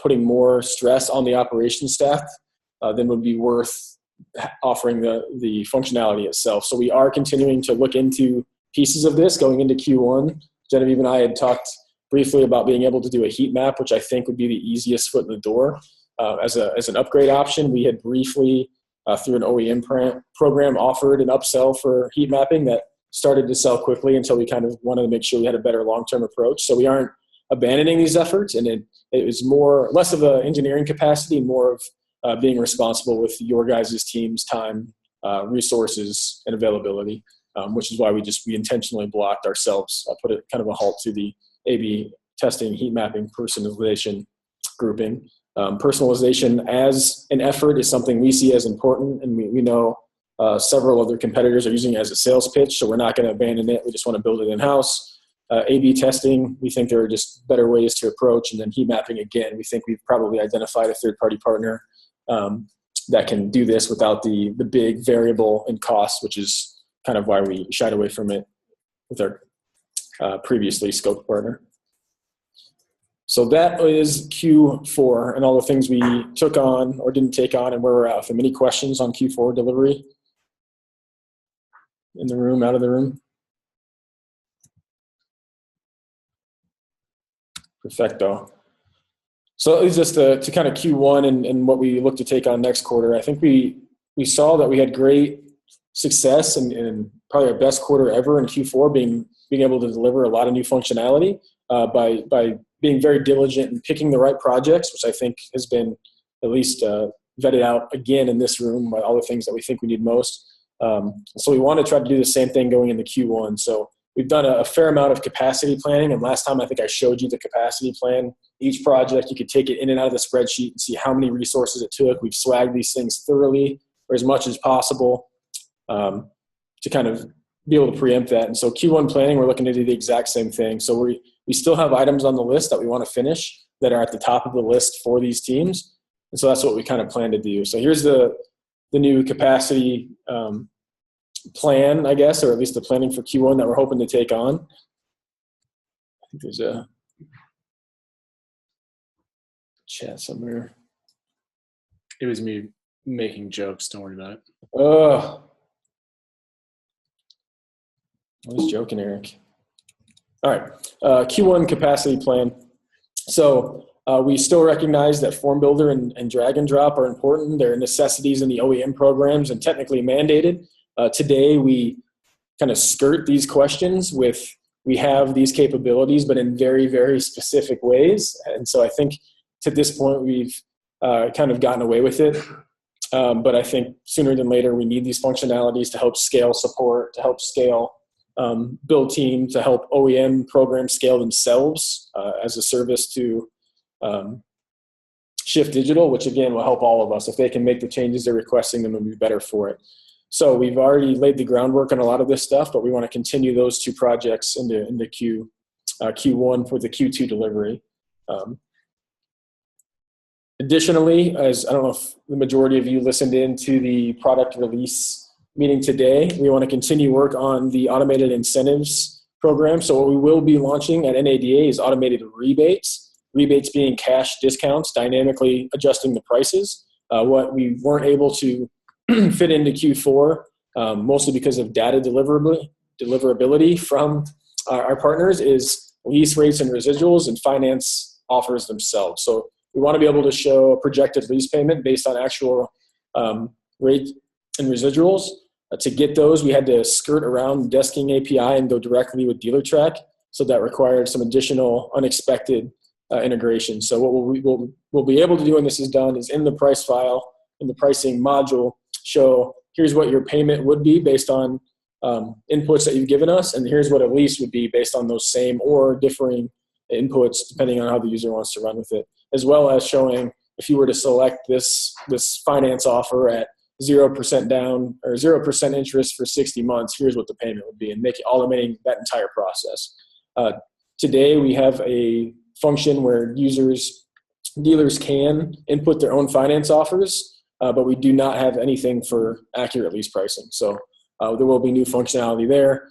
Speaker 1: putting more stress on the operations staff than would be worth offering the functionality itself. So we are continuing to look into pieces of this going into Q1. Genevieve and I had talked briefly about being able to do a heat map, which I think would be the easiest foot in the door as an upgrade option. We had briefly, through an OEM program, offered an upsell for heat mapping that started to sell quickly until we kind of wanted to make sure we had a better long-term approach. So we aren't abandoning these efforts, and it was less of an engineering capacity, more of being responsible with your guys' team's time, resources, and availability, which is why we intentionally blocked ourselves, put a kind of a halt to the A/B testing, heat mapping, personalization grouping. Personalization as an effort is something we see as important, and we know Several other competitors are using it as a sales pitch, so we're not going to abandon it. We just want to build it in-house. A/B testing, we think there are just better ways to approach. And then heat mapping, again, we think we've probably identified a third-party partner that can do this without the big variable in cost, which is kind of why we shied away from it with our previously scoped partner. So that is Q4 and all the things we took on or didn't take on and where we're at. Any questions on Q4 delivery? In the room, out of the room? Perfecto. So that leads us to kind of Q1 and what we look to take on next quarter. I think we saw that we had great success and probably our best quarter ever in Q4, being able to deliver a lot of new functionality by being very diligent and picking the right projects, which I think has been at least vetted out again in this room by all the things that we think we need most. So we want to try to do the same thing going into Q1. So we've done a fair amount of capacity planning, and last time I think I showed you the capacity plan. Each project, you could take it in and out of the spreadsheet and see how many resources it took. We've swagged these things thoroughly or as much as possible to kind of be able to preempt that. And so Q1 planning, we're looking to do the exact same thing. So we still have items on the list that we want to finish that are at the top of the list for these teams. And so that's what we kind of plan to do. So here's the new capacity plan, I guess, or at least the planning for Q1 that we're hoping to take on. I think there's a chat somewhere.
Speaker 10: It was me making jokes. Don't worry about it.
Speaker 1: I was joking, Eric. All right, Q1 capacity plan. So we still recognize that Form Builder and Drag and Drop are important. They're necessities in the OEM programs and technically mandated. Today, we kind of skirt these questions with, we have these capabilities, but in very, very specific ways. And so I think to this point, we've kind of gotten away with it. But I think sooner than later, we need these functionalities to help scale support, to help scale build team, to help OEM programs scale themselves as a service to Shift Digital, which again will help all of us. If they can make the changes they're requesting, then we'll be better for it. So we've already laid the groundwork on a lot of this stuff, but we want to continue those two projects into Q1 for the Q2 delivery. Additionally, as I don't know if the majority of you listened in to the product release meeting today, we want to continue work on the automated incentives program. So what we will be launching at NADA is automated rebates being cash discounts, dynamically adjusting the prices. What we weren't able to fit into Q4, mostly because of data deliverability from our partners, is lease rates and residuals and finance offers themselves. So we want to be able to show a projected lease payment based on actual rate and residuals. To get those, we had to skirt around the desking API and go directly with DealerTrack. So that required some additional unexpected integration. So what we'll be able to do when this is done is in the price file, in the pricing module, show here's what your payment would be based on inputs that you've given us, and here's what a lease would be based on those same or differing inputs depending on how the user wants to run with it, as well as showing if you were to select this finance offer at 0% down or 0% interest for 60 months, here's what the payment would be, and automating that entire process. Today we have a function where dealers can input their own finance offers, but we do not have anything for accurate lease pricing. So there will be new functionality there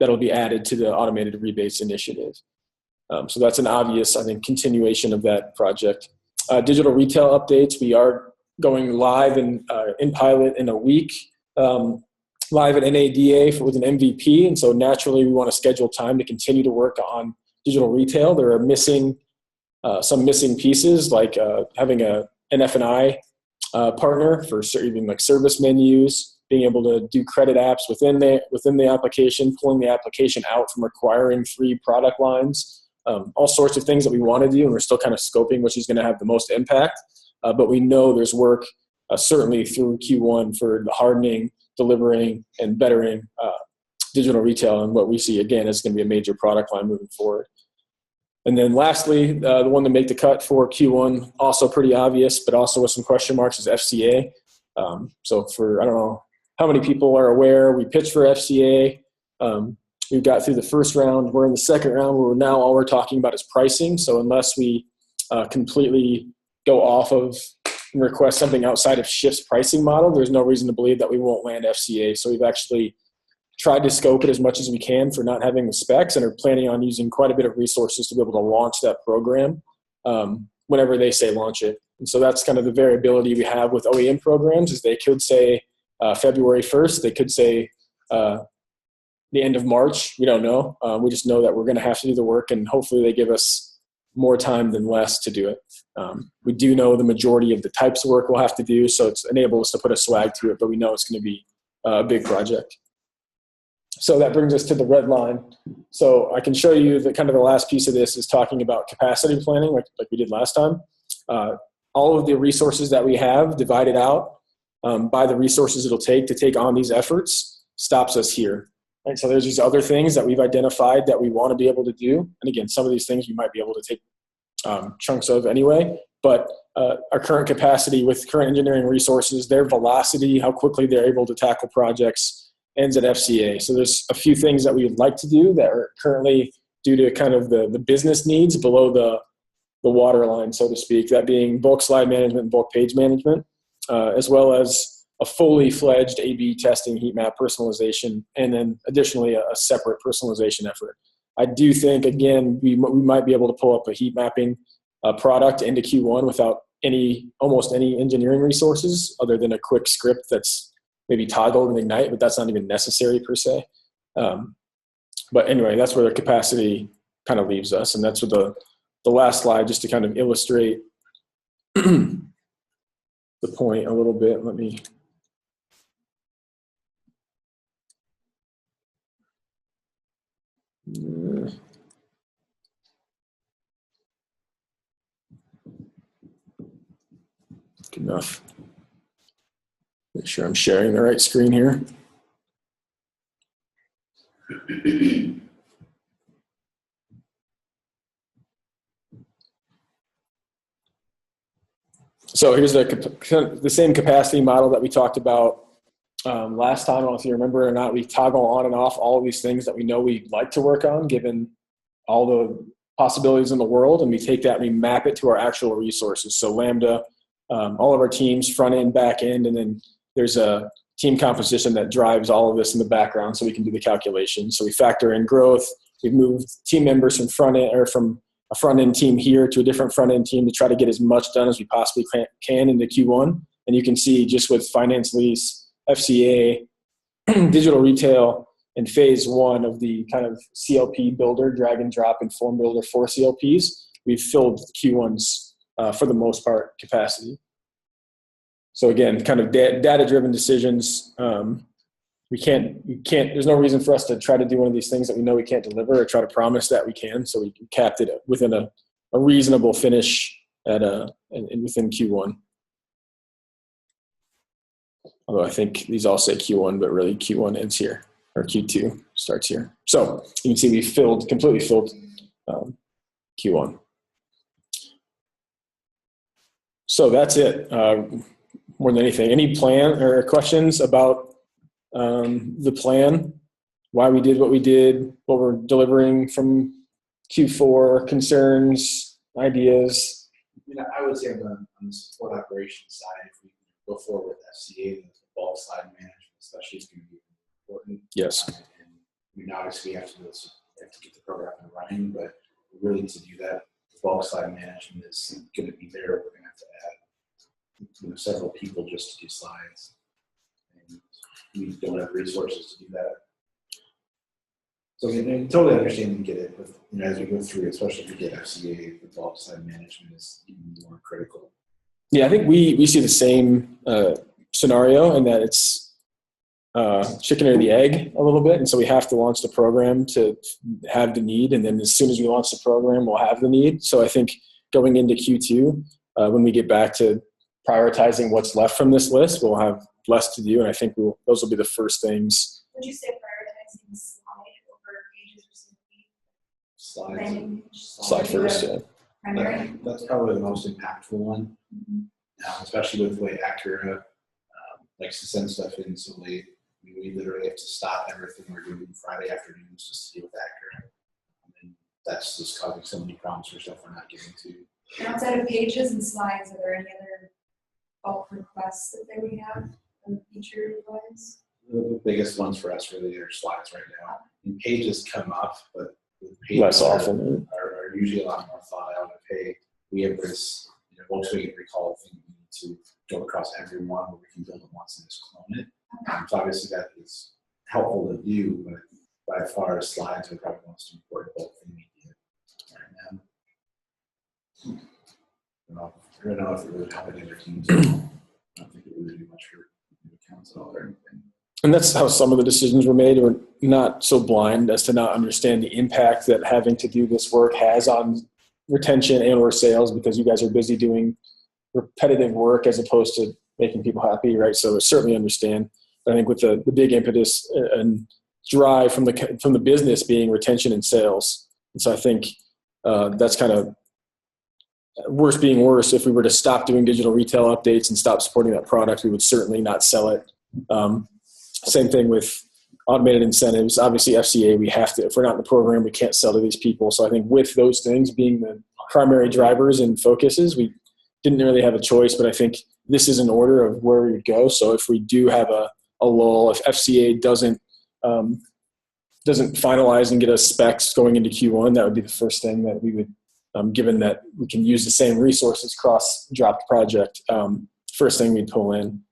Speaker 1: that'll be added to the automated rebates initiative. So that's an obvious, I think, continuation of that project. Digital retail updates, we are going live in pilot in a week, live at NADA with an MVP. And so naturally we want to schedule time to continue to work on digital retail. There are some missing pieces, like having an F&I partner for even like service menus, being able to do credit apps within the application, pulling the application out from requiring 3 product lines, all sorts of things that we want to do, and we're still kind of scoping which is going to have the most impact. But we know there's work certainly through Q1 for the hardening, delivering, and bettering digital retail, and what we see again is going to be a major product line moving forward. And then lastly, the one to make the cut for Q1, also pretty obvious, but also with some question marks, is FCA. So for, I don't know how many people are aware, we pitched for FCA. We got through the first round. We're in the second round where now all we're talking about is pricing. So unless we completely go off of and request something outside of Shift's pricing model, there's no reason to believe that we won't land FCA. So we've actually tried to scope it as much as we can for not having the specs, and are planning on using quite a bit of resources to be able to launch that program whenever they say launch it. And so that's kind of the variability we have with OEM programs, is they could say February 1st, they could say the end of March. We don't know. We just know that we're going to have to do the work, and hopefully they give us more time than less to do it. We do know the majority of the types of work we'll have to do, so it's enabled us to put a swag to it, but we know it's going to be a big project. So that brings us to the red line. So I can show you that kind of the last piece of this is talking about capacity planning, like we did last time. All of the resources that we have divided out by the resources it'll take to take on these efforts stops us here. Right? So there's these other things that we've identified that we want to be able to do. And again, some of these things we might be able to take chunks of anyway, but our current capacity with current engineering resources, their velocity, how quickly they're able to tackle projects, ends at FCA. So there's a few things that we would like to do that are currently, due to kind of the business needs, below the water line, so to speak, that being bulk slide management and bulk page management, as well as a fully fledged A/B testing, heat map personalization, and then additionally a separate personalization effort. I do think, again, we might be able to pull up a heat mapping product into Q1 without almost any engineering resources other than a quick script that's maybe toggled and ignite, but that's not even necessary per se. But anyway, that's where the capacity kind of leaves us. And that's what the last slide, just to kind of illustrate the point a little bit. Let me. Good enough. Make sure I'm sharing the right screen here. So here's the same capacity model that we talked about last time. I don't know if you remember or not. We toggle on and off all of these things that we know we'd like to work on, given all the possibilities in the world, and we take that and we map it to our actual resources. So Lambda, all of our teams, front end, back end, and then there's a team composition that drives all of this in the background so we can do the calculation. So we factor in growth. We've moved team members from from a front end team here to a different front end team to try to get as much done as we possibly can into Q1. And you can see just with finance lease, FCA, digital retail, and phase one of the kind of CLP builder, drag and drop, and form builder for CLPs, we've filled Q1's for the most part capacity. So again, kind of data-driven decisions. We can't, there's no reason for us to try to do one of these things that we know we can't deliver or try to promise that we can. So we capped it within a reasonable finish within Q1. Although I think these all say Q1, but really Q1 ends here, or Q2 starts here. So you can see we completely filled Q1. So that's it. More than anything, any plan or questions about the plan, why we did what we did, what we're delivering from Q4, concerns, ideas?
Speaker 3: I would say on the support operations side, if we go forward with FCA, the bulk slide management especially is going to be important.
Speaker 1: Yes.
Speaker 3: And obviously we have to get the program up and running, but really to do that, the bulk slide management is going to be there. We're going to have to add several people just to do slides. And we don't have resources to do that. So I totally understand and get it, but as we go through, especially if we get FCA, the bulk slide management is even more critical.
Speaker 1: Yeah, I think we see the same scenario in that it's chicken or the egg a little bit. And so we have to launch the program to have the need. And then as soon as we launch the program, we'll have the need. So I think going into Q2, when we get back to prioritizing what's left from this list, we'll have less to do. And I think those will be the first things.
Speaker 6: Would you say prioritizing slide over pages or something?
Speaker 3: Slide
Speaker 1: first, yeah.
Speaker 6: Primary?
Speaker 3: That's probably the most impactful one, especially with the way Acura likes to send stuff in so late. We literally have to stop everything we're doing Friday afternoons just to deal with Accurate. And that's just causing so many problems for stuff we're not getting to.
Speaker 6: And outside of pages and slides, are there any other bulk requests that they would have in feature wise?
Speaker 3: The biggest ones for us really are slides right now. And pages come up, but the pages
Speaker 1: Less often.
Speaker 3: are usually a lot more thought out. Of, hey, we have this Volkswagen recall thing we need to go across every one where we can build it once and just clone it. So obviously that is helpful to do, but by far slides are probably the most important bulk thing we do right now. I don't know if it really helped any other teams. I don't think it really do much for accounts at all or anything.
Speaker 1: And that's how some of the decisions were made. We're not so blind as to not understand the impact that having to do this work has on retention and or sales, because you guys are busy doing repetitive work as opposed to making people happy, right? So I certainly understand. I think with the big impetus and drive from the business being retention and sales. And so I think that's kind of worse being worse. If we were to stop doing digital retail updates and stop supporting that product, we would certainly not sell it. Same thing with automated incentives. Obviously, FCA, we have to, if we're not in the program, we can't sell to these people. So I think with those things being the primary drivers and focuses, we didn't really have a choice, but I think this is an order of where we would go. So if we do have a lull, if FCA doesn't finalize and get us specs going into Q1, that would be the first thing that we would, given that we can use the same resources cross drop the project, first thing we'd pull in.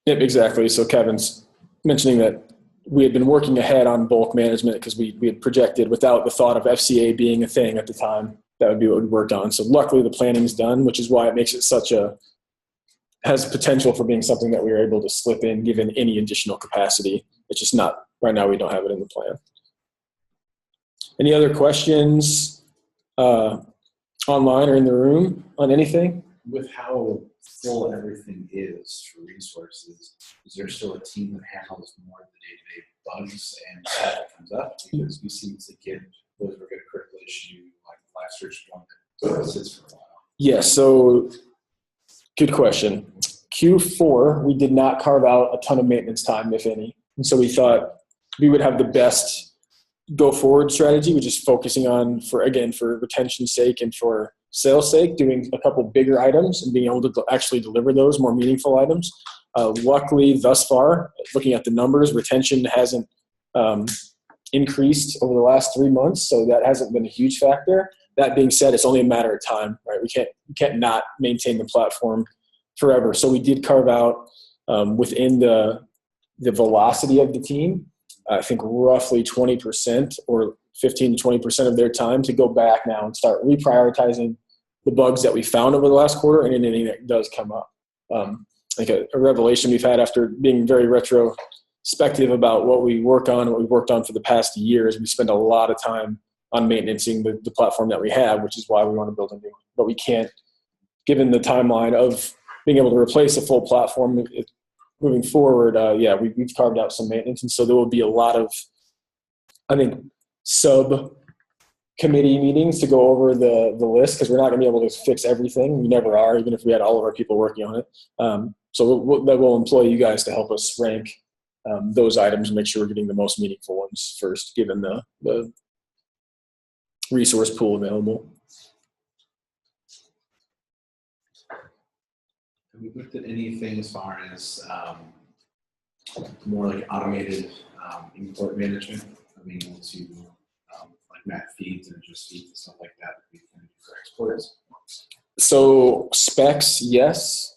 Speaker 1: Yep, exactly. So Kevin's mentioning that we had been working ahead on bulk management because we had projected without the thought of FCA being a thing at the time, that would be what we worked on. So luckily the planning's done, which is why it makes it has potential for being something that we were able to slip in given any additional capacity. It's just not, right now we don't have it in the plan. Any other questions online or in the room on anything?
Speaker 3: With how full everything is for resources, is there still a team that handles more of the day-to-day bugs and stuff that comes up? Because we seem to get those were a critical issue, like the live search one that sits for a while.
Speaker 1: Yeah, so good question. Q4, we did not carve out a ton of maintenance time, if any. And so we thought we would have the best go forward strategy, which is focusing on, for retention's sake and for sales sake, doing a couple bigger items and being able to actually deliver those more meaningful items. Luckily, thus far, looking at the numbers, retention hasn't increased over the last 3 months, so that hasn't been a huge factor. That being said, it's only a matter of time, right? We can't not maintain the platform forever. So we did carve out within the velocity of the team, I think roughly 20% or 15 to 20% of their time to go back now and start reprioritizing the bugs that we found over the last quarter and anything that does come up. Like a revelation we've had after being very retrospective about what we work on, what we've worked on for the past years. We spend a lot of time on maintaining the platform that we have, which is why we want to build a new one. But we can't, given the timeline of being able to replace a full platform moving forward, we've carved out some maintenance. And so there will be a lot of, I think, sub-committee meetings to go over the list, because we're not going to be able to fix everything. We never are, even if we had all of our people working on it. So we'll employ you guys to help us rank those items and make sure we're getting the most meaningful ones first, given the resource pool available.
Speaker 3: Have we looked at anything as far as more like automated import management? I mean, able to like map feeds and just feeds and stuff like that we can do for exporters?
Speaker 1: So specs, yes.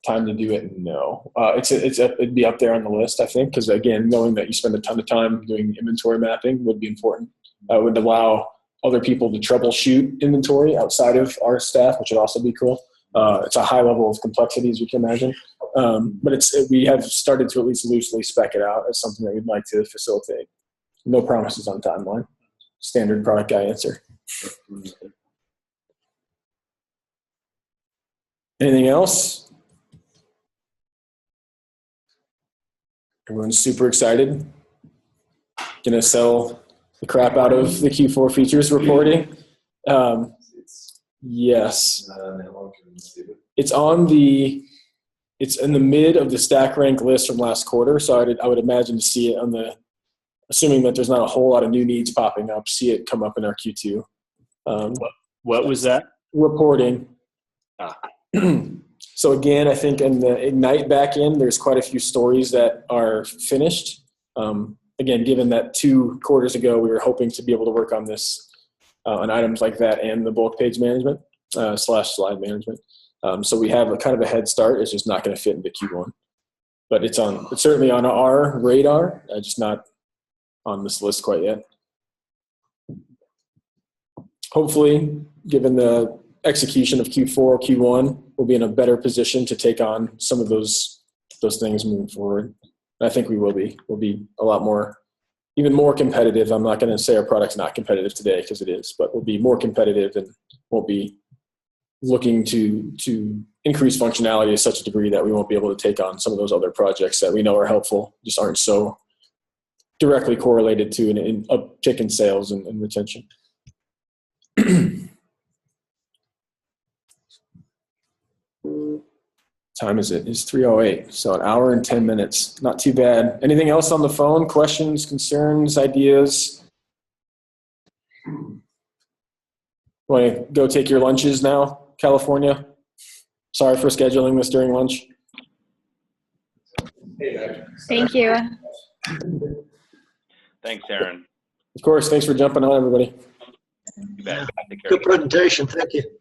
Speaker 1: Time to do it, no. It'd be up there on the list, I think, because again, knowing that you spend a ton of time doing inventory mapping would be important. Would allow other people to troubleshoot inventory outside of our staff, which would also be cool. It's a high level of complexity, as you can imagine. But we have started to at least loosely spec it out as something that we'd like to facilitate. No promises on timeline. Standard product guy answer. Anything else? Everyone's super excited. Gonna sell the crap out of the Q4 features reporting.
Speaker 2: It's
Speaker 1: Yes.
Speaker 8: Not on that long-term, Steve.
Speaker 1: It's in the mid of the stack rank list from last quarter, so I would imagine to see it on the, assuming that there's not a whole lot of new needs popping up, see it come up in our Q2.
Speaker 10: What was that?
Speaker 1: Reporting.
Speaker 10: Ah.
Speaker 1: So again, I think in the Ignite backend, there's quite a few stories that are finished. Again, given that 2 quarters ago, we were hoping to be able to work on this, on items like that and the bulk page management / slide management. So we have a kind of a head start. It's just not going to fit into Q1, but it's certainly on our radar, just not on this list quite yet. Hopefully, given the execution of Q4, Q1, we'll be in a better position to take on some of those things moving forward. And I think we will be. We'll be a lot more, even more competitive. I'm not going to say our product's not competitive today, because it is, but we'll be more competitive and won't be looking to increase functionality to such a degree that we won't be able to take on some of those other projects that we know are helpful, just aren't so directly correlated to an uptick in sales and retention. Time is it? It's 3:08, so an hour and 10 minutes. Not too bad. Anything else on the phone? Questions, concerns, ideas? Want to go take your lunches now, California? Sorry for scheduling this during lunch.
Speaker 9: Thank you.
Speaker 11: Thanks, Aaron.
Speaker 1: Of course. Thanks for jumping on, everybody.
Speaker 11: You bet. Take care.
Speaker 12: Good presentation. Thank you.